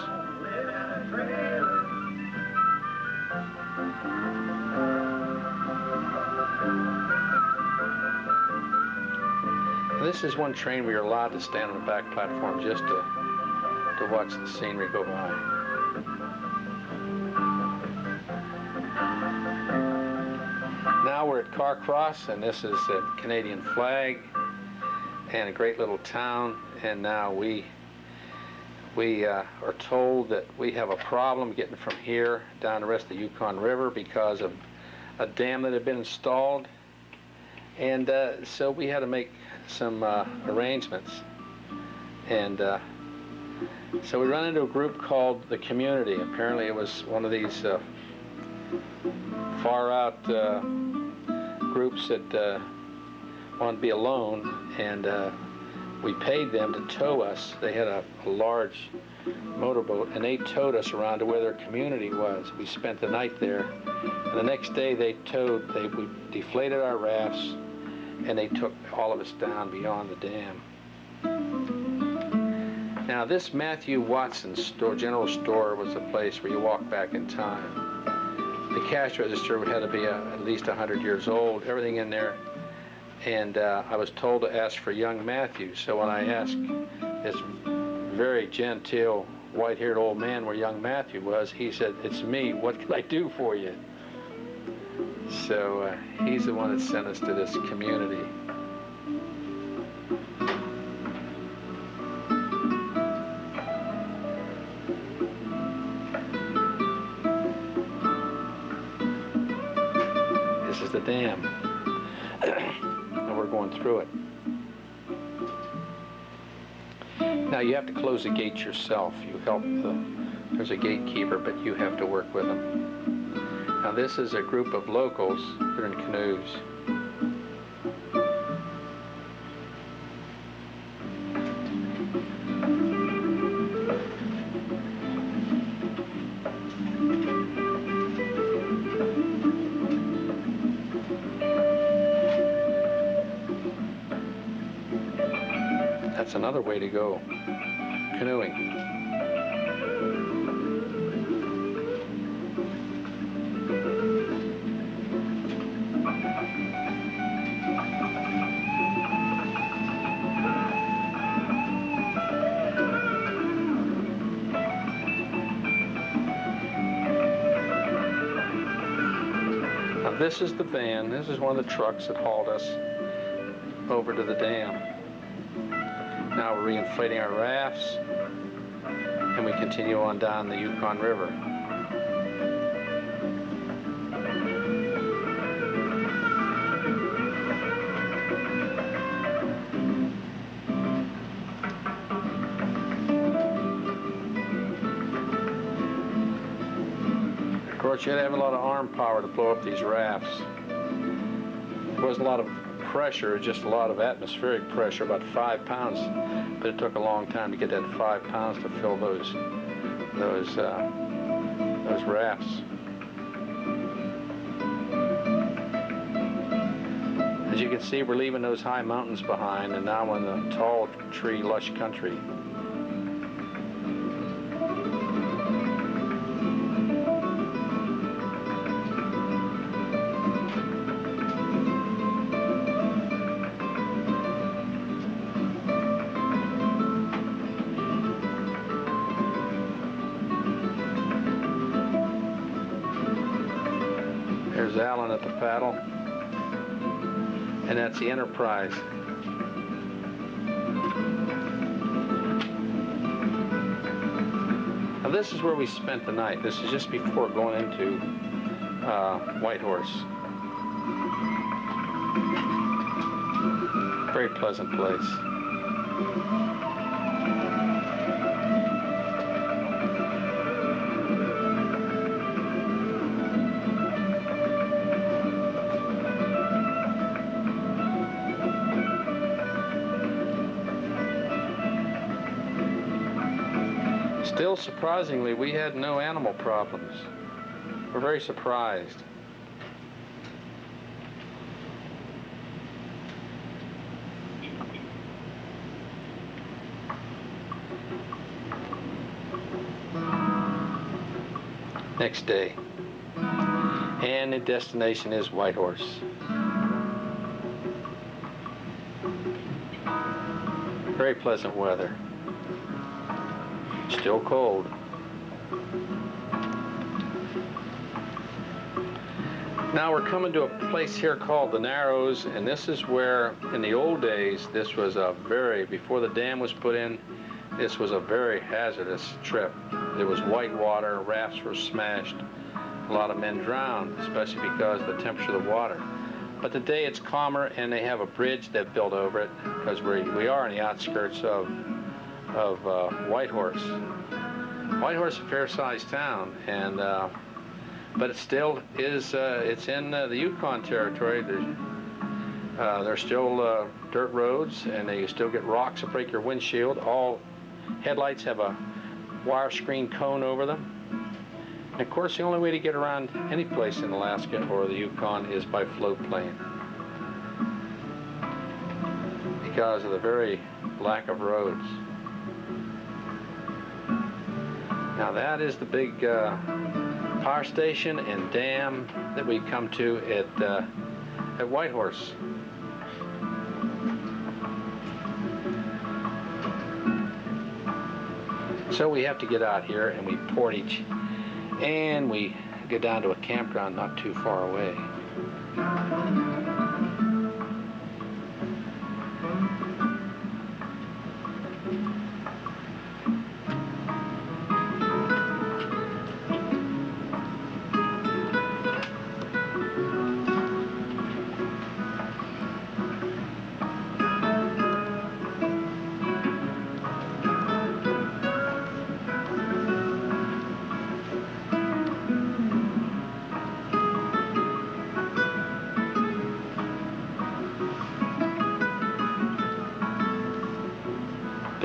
This is one train we are allowed to stand on the back platform just to watch the scenery go by. Now we're at Carcross, and this is a Canadian flag and a great little town. And now we are told that we have a problem getting from here down the rest of the Yukon River because of a dam that had been installed. And so we had to make some arrangements. And so we run into a group called the Community. Apparently it was one of these far out groups that wanted to be alone, and we paid them to tow us. They had a large motorboat, and they towed us around to where their community was. We spent the night there, and the next day we deflated our rafts, and they took all of us down beyond the dam. Now, this Matthew Watson general store was a place where you walk back in time. The cash register had to be at least 100 years old, everything in there. And I was told to ask for young Matthew. So when I asked this very genteel, white-haired old man where young Matthew was, he said, "It's me, what can I do for you?" So he's the one that sent us to this community. This is the dam. And we're going through it. Now you have to close the gates yourself. You help there's a gatekeeper, but you have to work with them. Now this is a group of locals. They're in canoes. That's another way to go, canoeing. Now this is the van. This is one of the trucks that hauled us over to the dam. Now we're reinflating our rafts, and we continue on down the Yukon River. Of course, you had to have a lot of arm power to blow up these rafts. There wasn't a lot of pressure, just a lot of atmospheric pressure, about 5 pounds, but it took a long time to get that 5 pounds to fill those rafts. As you can see, we're leaving those high mountains behind, and now we're in the tall tree, lush country. There's Alan at the paddle, and that's the Enterprise. Now this is where we spent the night. This is just before going into Whitehorse. Very pleasant place. Still, surprisingly, we had no animal problems. We're very surprised. Next day, and the destination is Whitehorse. Very pleasant weather. Still cold. Now we're coming to a place here called the Narrows, and this is where, in the old days, this was before the dam was put in, this was a very hazardous trip. There was white water, rafts were smashed, a lot of men drowned, especially because of the temperature of the water. But today it's calmer, and they have a bridge they've built over it, because we are on the outskirts of Whitehorse. Whitehorse is a fair-sized town, and but it still is. It's in the Yukon territory. There's still dirt roads, and you still get rocks that break your windshield. All headlights have a wire screen cone over them. And of course, the only way to get around any place in Alaska or the Yukon is by float plane, because of the very lack of roads. Now that is the big power station and dam that we come to at Whitehorse. So we have to get out here, and we portage, and we go down to a campground not too far away.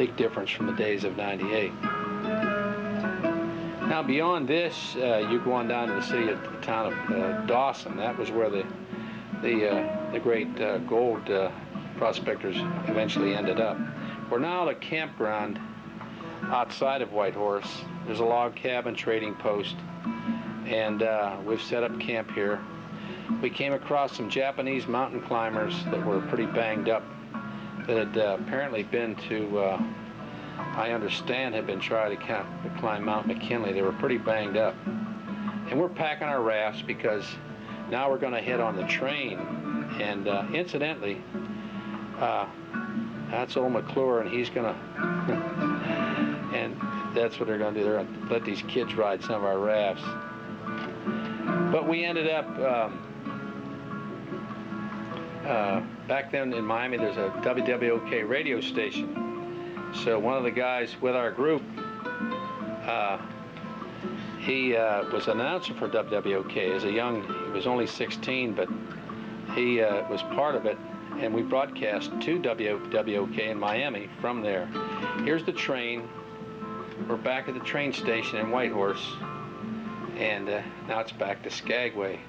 big difference from the days of '98. Now beyond this, you go on down to the town of Dawson. That was where the great gold prospectors eventually ended up. We're now at a campground outside of Whitehorse. There's a log cabin trading post, and we've set up camp here. We came across some Japanese mountain climbers that were pretty banged up, that had apparently been to, I understand, had been trying to climb Mount McKinley. They were pretty banged up. And we're packing our rafts because now we're going to head on the train. And incidentally, that's old McClure, and he's going to, and that's what they're going to do. They're going to let these kids ride some of our rafts. But we ended up, back then in Miami, there's a WWOK radio station. So one of the guys with our group, he was an announcer for WWOK as a young, he was only 16, but he was part of it, and we broadcast to WWOK in Miami from there. Here's the train. We're back at the train station in Whitehorse, and now it's back to Skagway.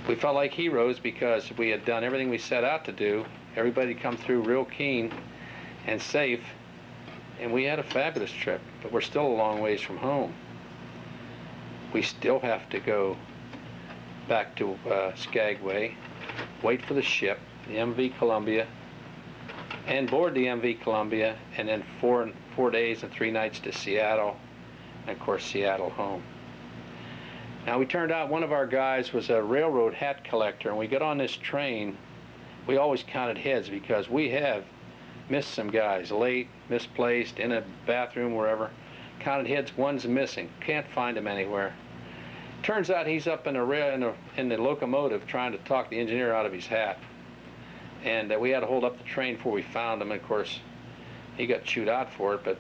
We felt like heroes because we had done everything we set out to do. Everybody come through real keen and safe, and we had a fabulous trip, but we're still a long ways from home. We still have to go back to Skagway, wait for the ship, the MV Columbia, and board the MV Columbia, and then 4 days and 3 nights to Seattle, and of course Seattle home. Now we turned out one of our guys was a railroad hat collector, and we got on this train. We always counted heads because we have missed some guys, late, misplaced, in a bathroom, wherever. Counted heads, one's missing, can't find him anywhere. Turns out he's up in the locomotive trying to talk the engineer out of his hat. And we had to hold up the train before we found him. And of course, he got chewed out for it, but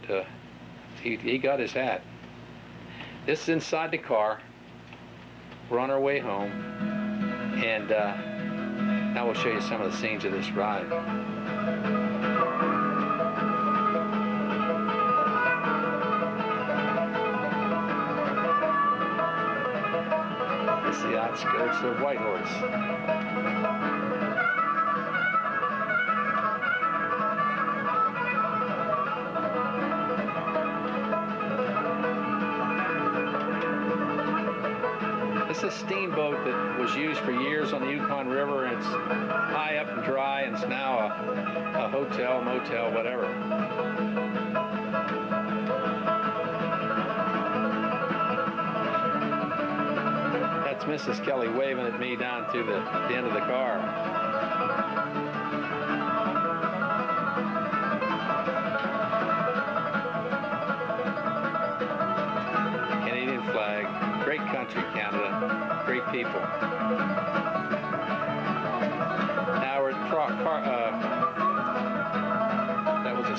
he got his hat. This is inside the car. We're on our way home, and now we'll show you some of the scenes of this ride. This is the outskirts of Whitehorse. This is a steamboat that was used for years on the Yukon River, and it's high up and dry, and it's now a hotel, motel, whatever. That's Mrs. Kelly waving at me down to the end of the car. Canadian flag. Great country, Canada. Great people. Now we're at that was a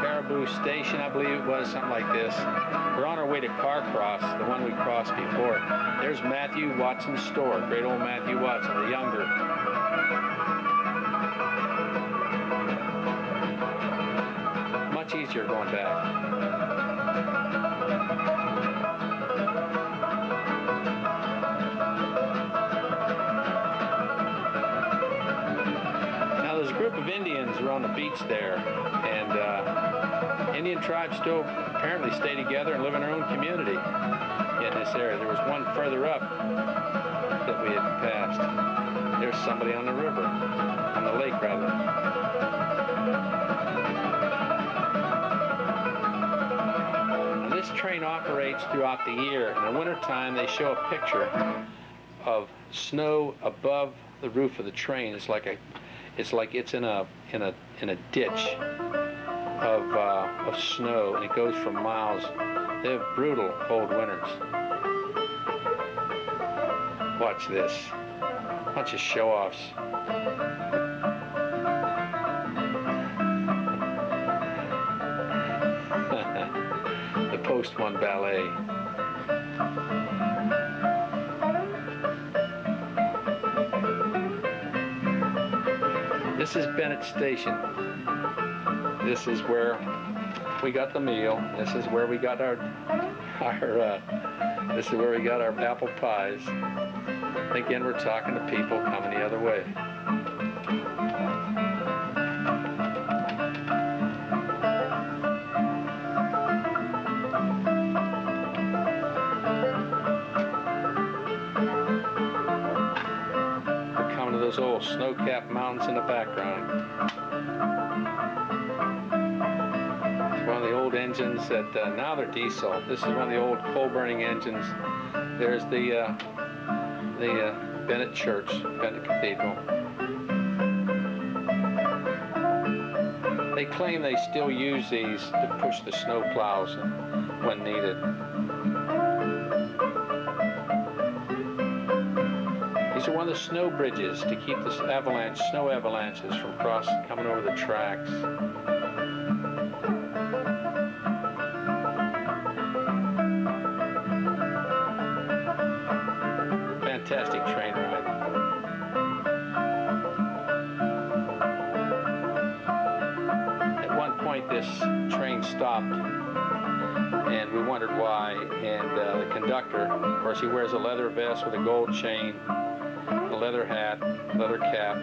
Caribou Station, I believe it was, something like this. We're on our way to Carcross, the one we crossed before. There's Matthew Watson's store, great old Matthew Watson, the younger. Much easier going back. There's a group of Indians who are on the beach there, and Indian tribes still apparently stay together and live in their own community in this area. There was one further up that we had passed. There's somebody on the river, on the lake rather. Now, this train operates throughout the year. In the wintertime, they show a picture of snow above the roof of the train. It's like it's in a ditch of snow, and it goes for miles. They have brutal cold winters. Watch this. Bunch of show-offs. The Post One ballet. This is Bennett Station. This is where we got the meal. This is where we got our this is where we got our apple pies. Again, we're talking to people coming the other way. We're coming to those old snow-capped mountains in the background. It's one of the old engines that now they're diesel. This is one of the old coal-burning engines. There's the Bennett Church, Bennett Cathedral. They claim they still use these to push the snow plows when needed. These are one of the snow bridges to keep the snow avalanches from coming over the tracks. Fantastic train ride. At one point this train stopped and we wondered why, and the conductor, of course, he wears a leather vest with a gold chain, a leather hat, leather cap,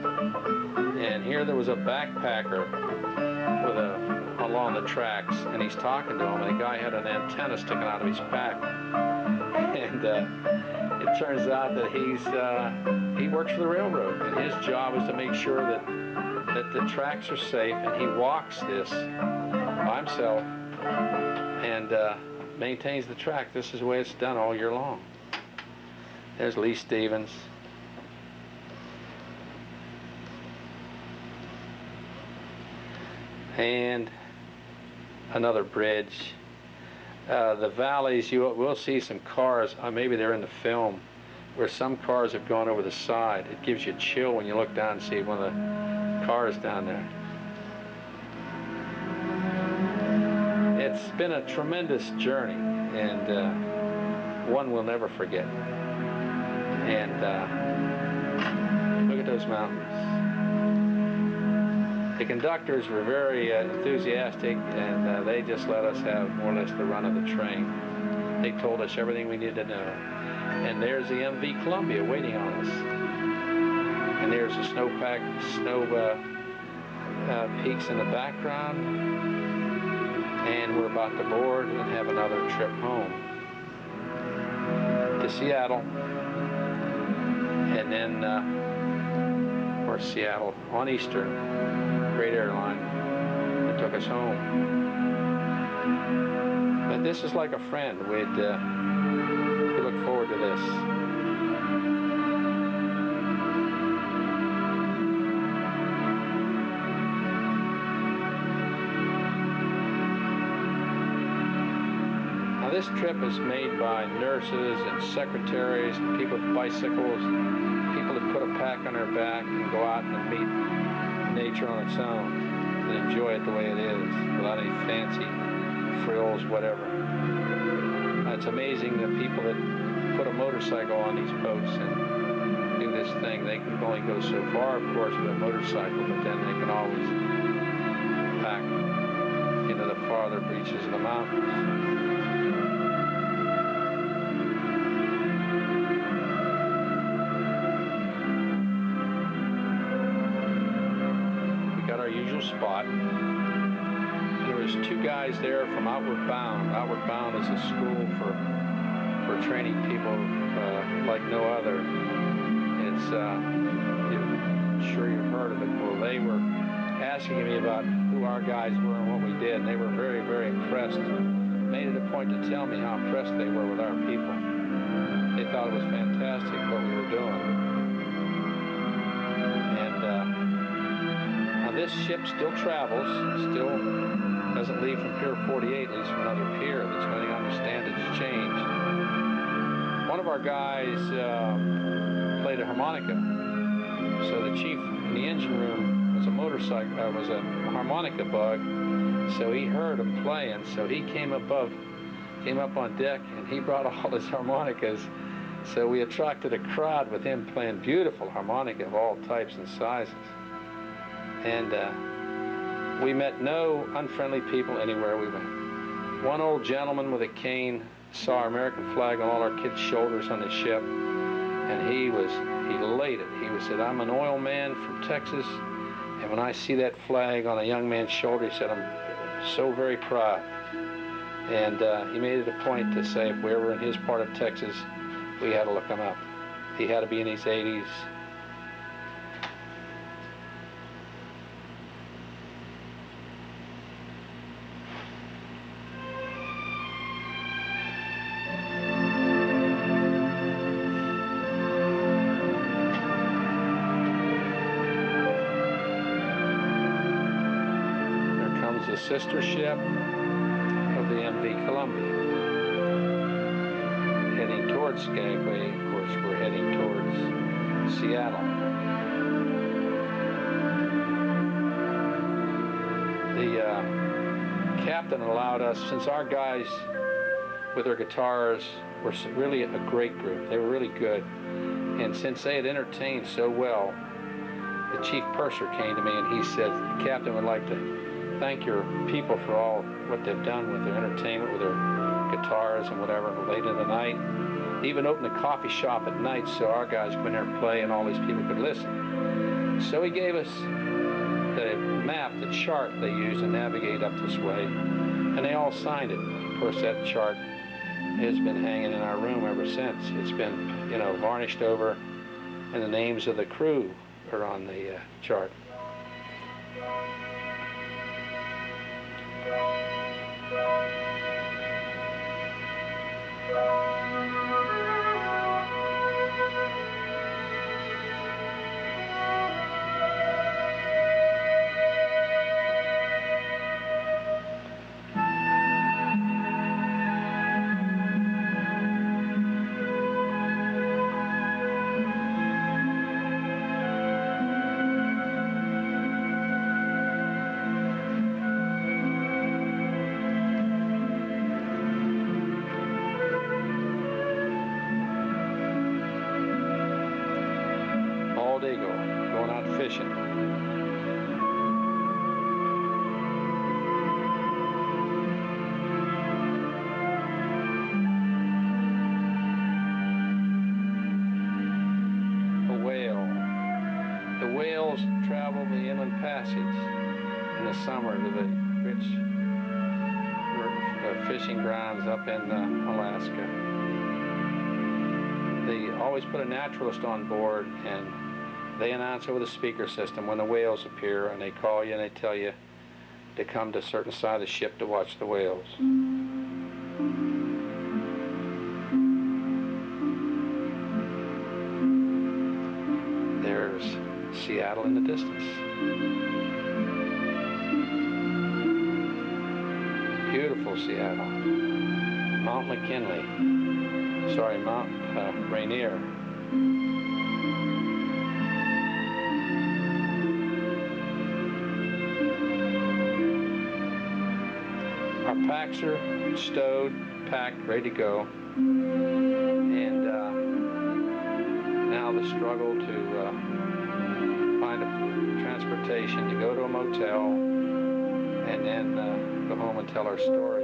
and here there was a backpacker along the tracks, and he's talking to him, and the guy had an antenna sticking out of his back, and it turns out that he works for the railroad, and his job is to make sure that the tracks are safe, and he walks this by himself and maintains the track. This is the way it's done all year long. There's Lee Stevens. And another bridge. The valleys, we'll see some cars, maybe they're in the film, where some cars have gone over the side. It gives you a chill when you look down and see one of the cars down there. It's been a tremendous journey, and one we'll never forget. And look at those mountains. The conductors were very enthusiastic, and they just let us have more or less the run of the train. They told us everything we needed to know. And there's the MV Columbia waiting on us. And there's the snow peaks in the background. And we're about to board and have another trip home to Seattle. And then, of course, Seattle on Eastern. Great airline that took us home. But this is like a friend. We look forward to this. Now this trip is made by nurses and secretaries and people with bicycles, people that put a pack on their back and go out and meet nature on its own and enjoy it the way it is without any fancy frills, whatever. It's amazing the people that put a motorcycle on these boats and do this thing. They can only go so far, of course, with a motorcycle, but then they can always pack into the farther reaches of the mountains. Spot. There was two guys there from Outward Bound. Outward Bound is a school for training people like no other. It's I'm sure you've heard of it. Well, they were asking me about who our guys were and what we did, and they were very, very impressed. Made it a point to tell me how impressed they were with our people. They thought it was fantastic what we were doing. This ship still travels, still doesn't leave from Pier 48, leaves from another pier that's going to understand it's changed. One of our guys played a harmonica, so the chief in the engine room was a harmonica bug, so he heard him playing, so he came up on deck and he brought all his harmonicas, so we attracted a crowd with him playing beautiful harmonica of all types and sizes. And we met no unfriendly people anywhere we went. One old gentleman with a cane saw our American flag on all our kids' shoulders on the ship, and he was elated. He said, "I'm an oil man from Texas, and when I see that flag on a young man's shoulder," he said, "I'm so very proud." And he made it a point to say if we were in his part of Texas, we had to look him up. He had to be in his 80s. The sister ship of the MV Columbia, heading towards Skagway. Of course, we're heading towards Seattle. The captain allowed us, since our guys with their guitars were really a great group, they were really good, and since they had entertained so well, the chief purser came to me and he said, "The captain would like to thank your people for all what they've done with their entertainment, with their guitars and whatever late in the night. They even opened a coffee shop at night so our guys could go in there and play and all these people could listen." So he gave us the map, the chart they use to navigate up this way, and they all signed it. Of course, that chart has been hanging in our room ever since. It's been, varnished over, and the names of the crew are on the chart. Going out fishing. A whale. The whales travel the inland passage in the summer to the rich fishing grounds up in Alaska. They always put a naturalist on board, and they announce over the speaker system when the whales appear, and they call you and they tell you to come to a certain side of the ship to watch the whales. There's Seattle in the distance. Beautiful Seattle. Mount McKinley. Sorry, Mount Rainier. Our packs are stowed, packed, ready to go. And now the struggle to find a transportation to go to a motel and then go home and tell our stories.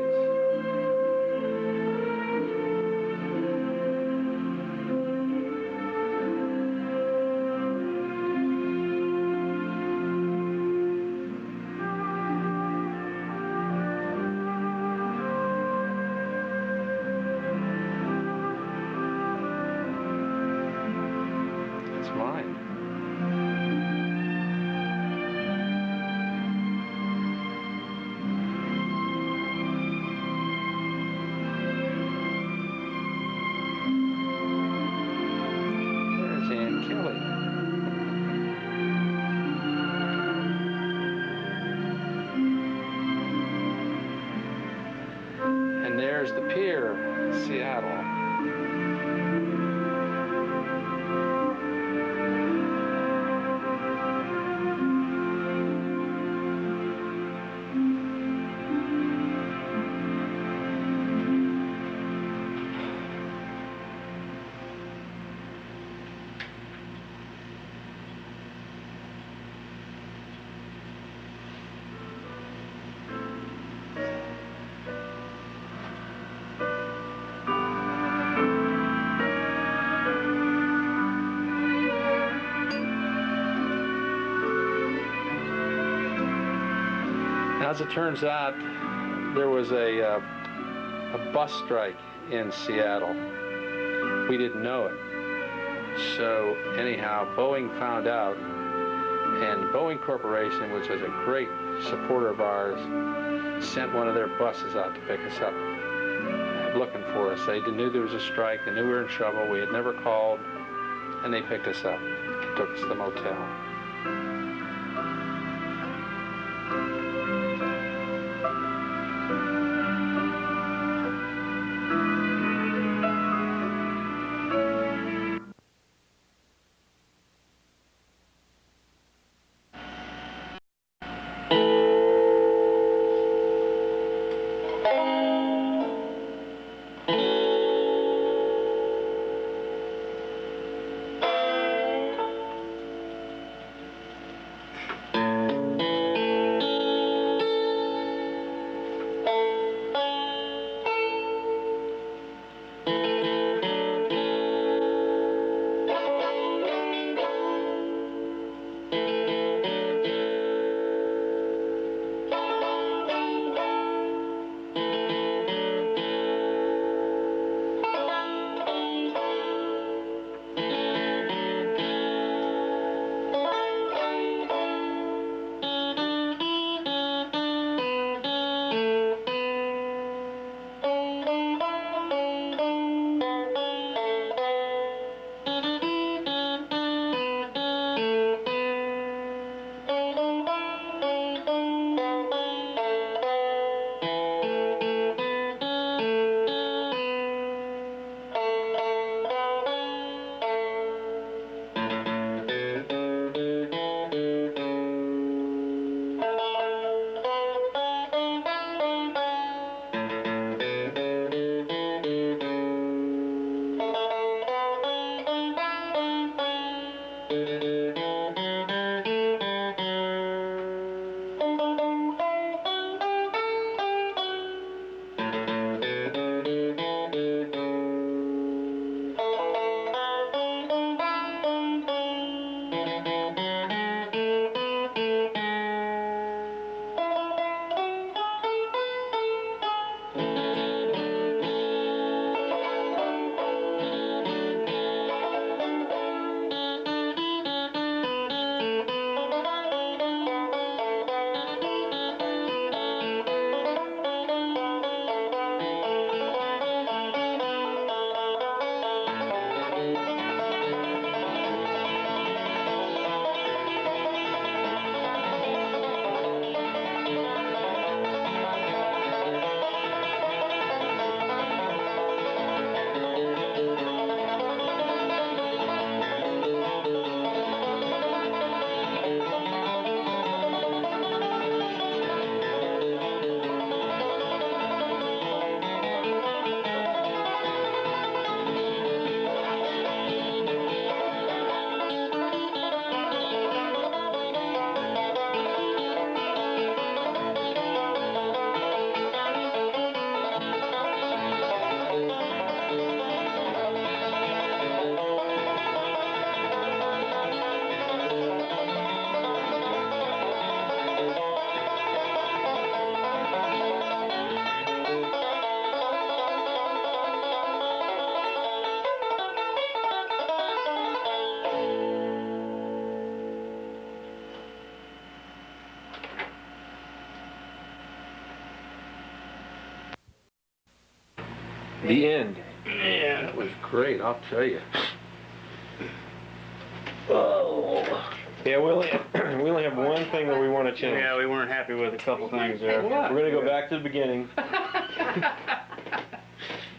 There's the pier, Seattle. As it turns out, there was a bus strike in Seattle. We didn't know it. So anyhow, Boeing found out, and Boeing Corporation, which was a great supporter of ours, sent one of their buses out to pick us up, looking for us. They knew there was a strike. They knew we were in trouble. We had never called, and they picked us up, took us to the motel. The end. Yeah, it was great, I'll tell you. Yeah, we only have one thing that we want to change. Yeah, we weren't happy with a couple things there. What? We're going to go back to the beginning.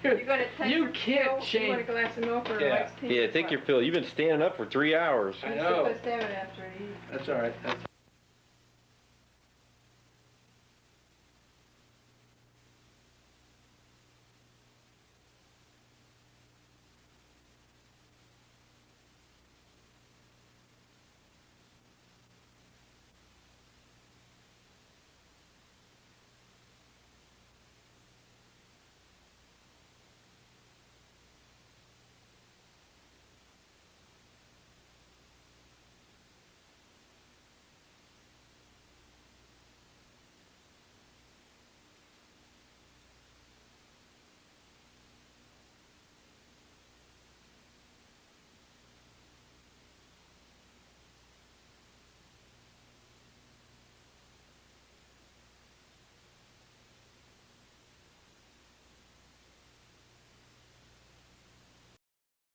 You're gonna take You your can't pill, change- You want a glass of milk or Yeah. a Lexington? Yeah, take your pill. You've been standing up for 3 hours. I You're know. supposed to have it after it eats. That's all right. That's